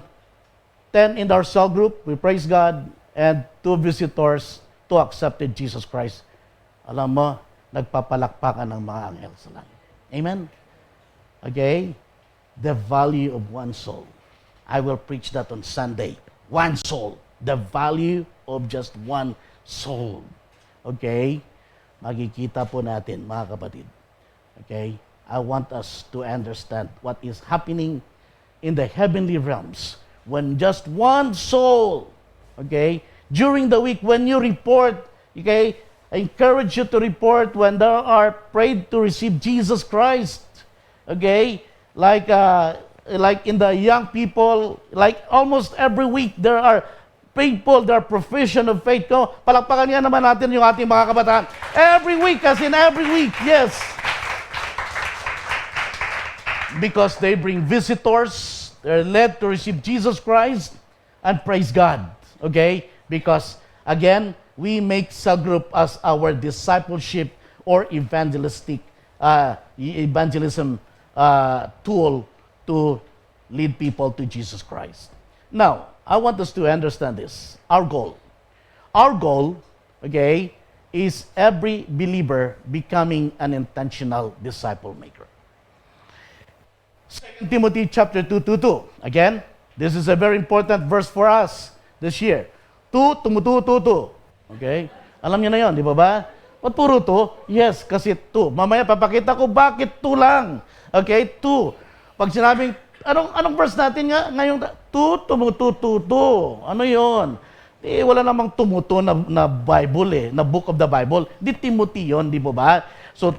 10 in our cell group, we praise God, and 2 visitors, 2 accepted Jesus Christ. Alam mo, nagpapalakpakan ng mga anghel sa langit. Amen? Okay? The value of one soul. I will preach that on Sunday. One soul. The value of just one soul. Okay? Makikita po natin, mga kapatid. Okay? I want us to understand what is happening in the heavenly realms when just one soul, okay, during the week when you report, okay, I encourage you to report when there are prayed to receive Jesus Christ, okay, like in the young people, like almost every week there are people, their profession of faith. No? Palakpakan yan naman natin yung ating mga kabataan. Every week, as in every week, yes. Because they bring visitors, they're led to receive Jesus Christ, and praise God. Okay? Because, again, we make cell group as our discipleship or evangelism tool to lead people to Jesus Christ. Now, I want us to understand this. Our goal, okay, is every believer becoming an intentional disciple maker. 2 Timothy chapter 2:2. Again, this is a very important verse for us this year. Tumutututu. Okay? Alam niyo na yon, di ba? Ba't puro to? Yes, kasi to. Mamaya papakita ko bakit to lang. Okay? To. Pag sinabing, anong verse natin nga? Ngayong, tumutututu. Ano yon? Wala namang tumuto na Bible na book of the Bible. Di Timothy yon, di ba? So,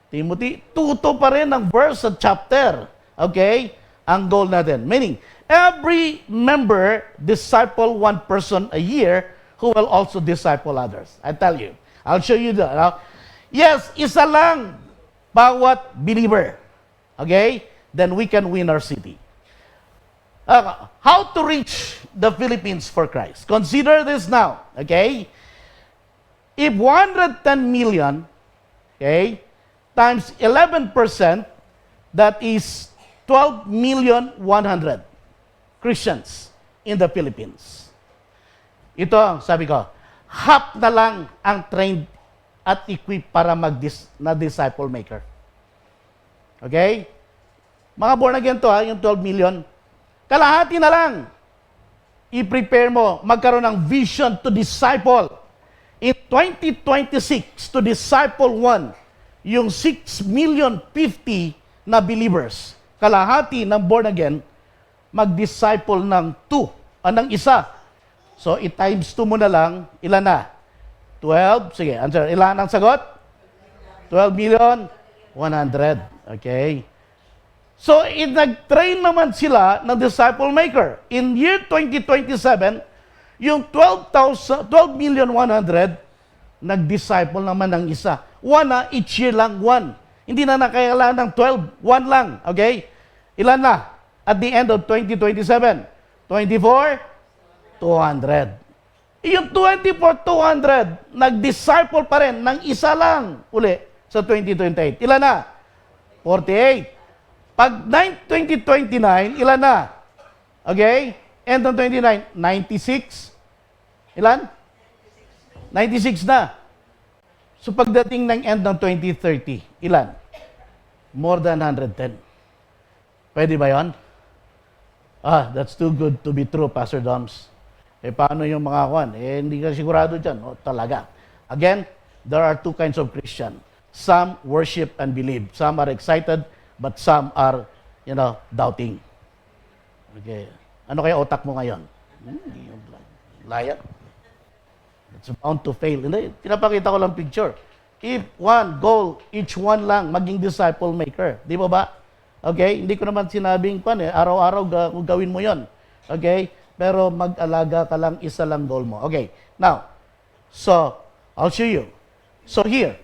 Timothy, tuto pa rin ang verse at chapter. Okay? Ang goal natin. Meaning, every member disciple one person a year who will also disciple others. I tell you. I'll show you that. Yes, isa lang bawat believer. Okay? Then we can win our city. How to reach the Philippines for Christ? Consider this now. Okay? If 110 million, okay, times 11%, that is 12,100,000 Christians in the Philippines. Ito, sabi ko, half na lang ang trained at equipped para na disciple maker. Okay? Mga born again to yung 12 million. Kalahati na lang. I-prepare mo, magkaroon ng vision to disciple. In 2026, to disciple one, yung 6,050,000 na believers, kalahati ng born again, mag-disciple ng ng isa. So, i-times 2 mo na lang, ilan na? 12? Sige, answer. Ilan ang sagot? 12,100,000. Okay? So, nag-train naman sila ng disciple maker. In year 2027, yung 12,100,000, nag-disciple naman ng isa. One each year lang, one. Hindi na nakailangan ng 12, one lang. Okay? Ilan na? At the end of 2027, 24, 200. Yung 24,200, nag-disciple pa rin ng isa lang uli sa 2028. Ilan na? 48. Pag 2029, ilan na? Okay? End of 29, 96. Ilan? 96 na. So pagdating ng end ng 2030, ilan? More than 110. Pwede ba yon? That's too good to be true, Pastor Doms. Paano yung mga kwan? Hindi ka sigurado dyan. Talaga. Again, there are two kinds of Christian. Some worship and believe. Some are excited, but some are, doubting. Okay. Ano kaya otak mo ngayon? Layat. It's bound to fail. Hindi, pinapakita ko lang picture. If one goal, each one lang, maging disciple maker. Di ba? Okay? Hindi ko naman sinabing araw-araw gawin mo yon. Okay? Pero mag-alaga ka lang, isa lang goal mo. Okay. Now, so, I'll show you. So here,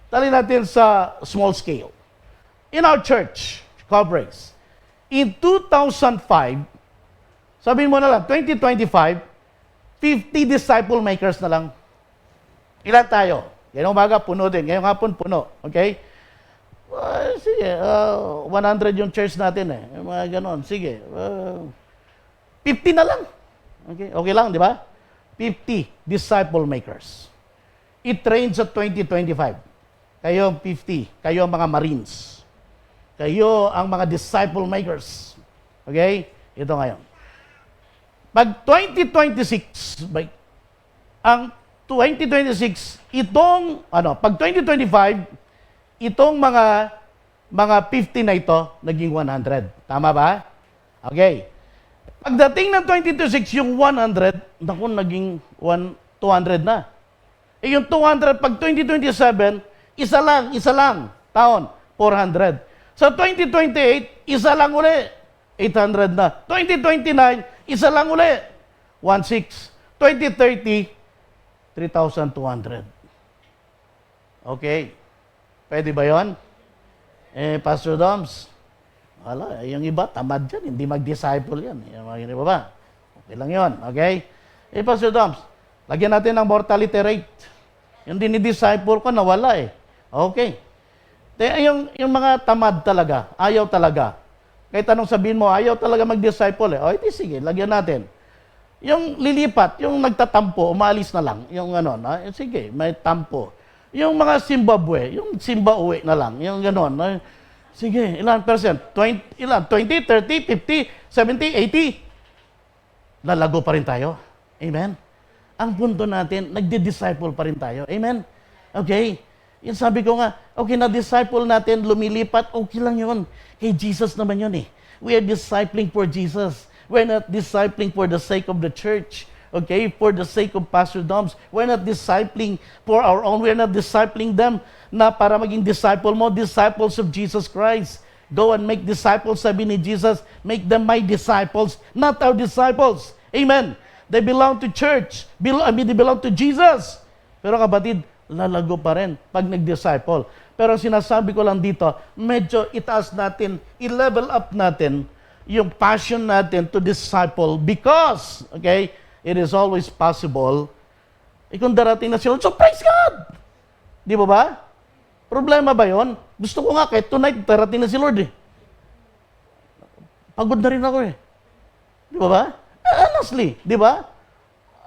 tali natin sa small scale. In our church, Cobrace, in 2005, sabihin mo na lang, 2025, 50 disciple makers na lang. Ilan tayo? Ngayong umaga, puno din. Ngayong hapon, puno. Okay? Sige, 100 yung church natin Yung mga ganon. Sige. 50 na lang. Okay? Okay lang, di ba? 50 disciple makers. It trains sa 2025. Kayo 50. Kayo ang mga Marines. Kayo ang mga disciple makers. Okay? Ito ngayon. Pag 2026, ang 2026, pag 2025, itong mga 50 na ito, naging 100. Tama ba? Okay. Pagdating ng 2026, yung 100, naging 200 na. Yung 200, pag 2027, isa lang, taon, 400. Sa 2028, isa lang uli, 800 na. 2029, isa lang uli, 16. 2030, 3,200. Okay. Pwede ba yun? Pastor Doms, wala, yung iba, tamad yan, hindi mag-disciple yan. Di ba ba? Okay lang yun, okay? Pastor Doms, lagyan natin ng mortality rate. Yung dinidisciple ko, nawala Okay. Yung mga tamad talaga, ayaw talaga, Kahit anong sabihin mo, ayaw talaga mag-disciple eh. O, edi sige, lagyan natin. Yung lilipat, yung nagtatampo, umalis na lang. Yung ano, sige, may tampo. Yung mga Zimbabwe, yung Simba uwi na lang. Yung gano'n. Sige, ilan percent? 20, 30, 50, 70, 80? Lalago pa rin tayo. Amen? Ang punto natin, nagdi-disciple pa rin tayo. Amen? Okay? Yung sabi ko nga, okay, na-disciple natin, lumilipat, okay lang yun. Kay Jesus naman yun eh. We are discipling for Jesus. We're not discipling for the sake of the church. Okay? For the sake of Pastor Doms. We're not discipling for our own. We're not discipling them na para maging disciple mo, disciples of Jesus Christ. Go and make disciples, sabi ni Jesus, make them my disciples, not our disciples. Amen. They belong to church. They belong to Jesus. Pero kapatid, lalago pa rin pag nag-disciple. Pero sinasabi ko lang dito, medyo itaas natin, i-level up natin yung passion natin to disciple because, okay, it is always possible, kung darating na sila, so praise God! Di ba ba? Problema ba yon? Gusto ko nga, kahit tonight, darating na si Lord eh. Pagod na rin ako eh. Di ba ba? Honestly, di ba?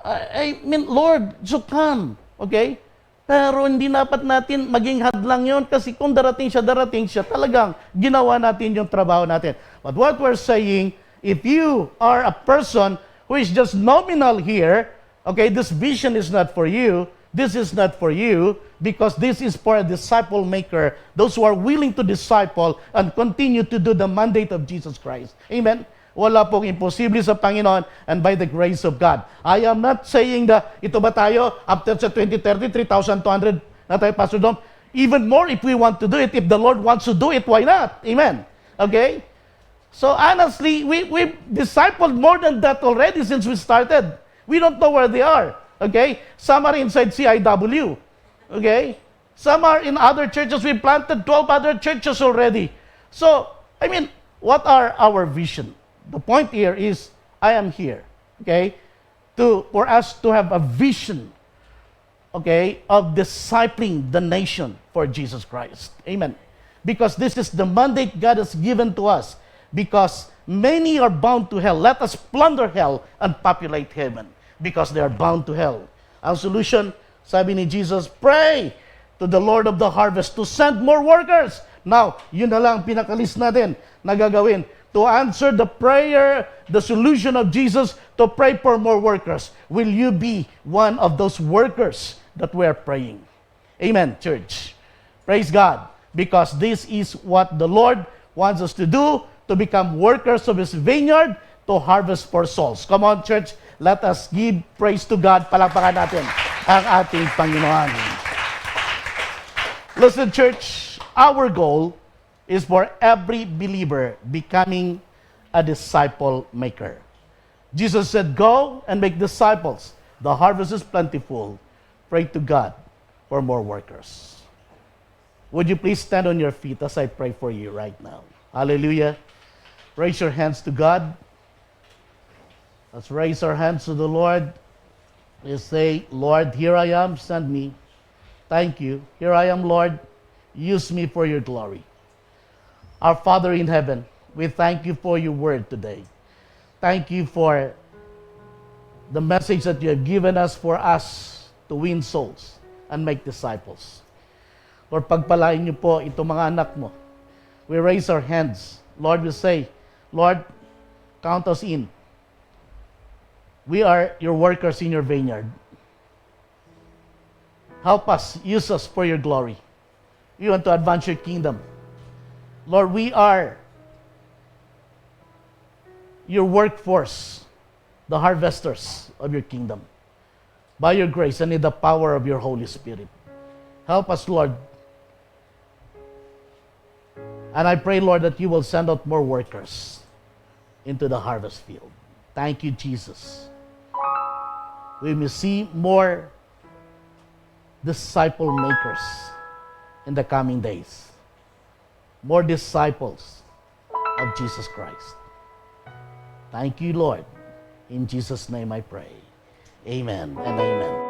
I mean, Lord, so come. Okay? Pero hindi dapat natin maging hadlang yon kasi kung darating siya, talagang ginawa natin yung trabaho natin. But what we're saying, if you are a person who is just nominal here, okay, this vision is not for you, this is not for you, because this is for a disciple maker, those who are willing to disciple and continue to do the mandate of Jesus Christ. Amen? Wala pong imposible sa Panginoon and by the grace of God. I am not saying that ito ba tayo after sa 2030, 3,200 na tayo, Pastor Dom. Even more if we want to do it, if the Lord wants to do it, why not? Amen? Okay? So honestly, we've discipled more than that already since we started. We don't know where they are. Okay? Some are inside CIW. Okay? Some are in other churches. We planted 12 other churches already. So, I mean, what are our vision? The point here is, I am here, okay, for us to have a vision, okay, of discipling the nation for Jesus Christ. Amen. Because this is the mandate God has given to us. Because many are bound to hell. Let us plunder hell and populate heaven. Because they are bound to hell. Ang solution, sabi ni Jesus, pray to the Lord of the harvest to send more workers. Now, yun na lang pinakalis natin na gagawin. To answer the prayer, the solution of Jesus, to pray for more workers. Will you be one of those workers that we are praying? Amen, church. Praise God. Because this is what the Lord wants us to do, to become workers of His vineyard, to harvest for souls. Come on, church. Let us give praise to God. Palakpakan natin ang ating Panginoon. Listen, church, our goal is for every believer becoming a disciple maker. Jesus said, go and make disciples. The harvest is plentiful. Pray to God for more workers. Would you please stand on your feet as I pray for you right now? Hallelujah. Raise your hands to God. Let's raise our hands to the Lord. Let's say, Lord, here I am, send me. Thank you. Here I am, Lord. Use me for your glory. Our Father in heaven, we thank you for your word today. Thank you for the message that you have given us for us to win souls and make disciples. Lord, pagpalain niyo po itong mga anak mo. We raise our hands. Lord, we say, Lord, count us in. We are your workers in your vineyard. Help us, use us for your glory. We want to advance your kingdom. Lord, we are your workforce, the harvesters of your kingdom. By your grace and in the power of your Holy Spirit. Help us, Lord. And I pray, Lord, that you will send out more workers into the harvest field. Thank you, Jesus. We may see more disciple makers in the coming days. More disciples of Jesus Christ. Thank you, Lord. In Jesus' name I pray. Amen and amen.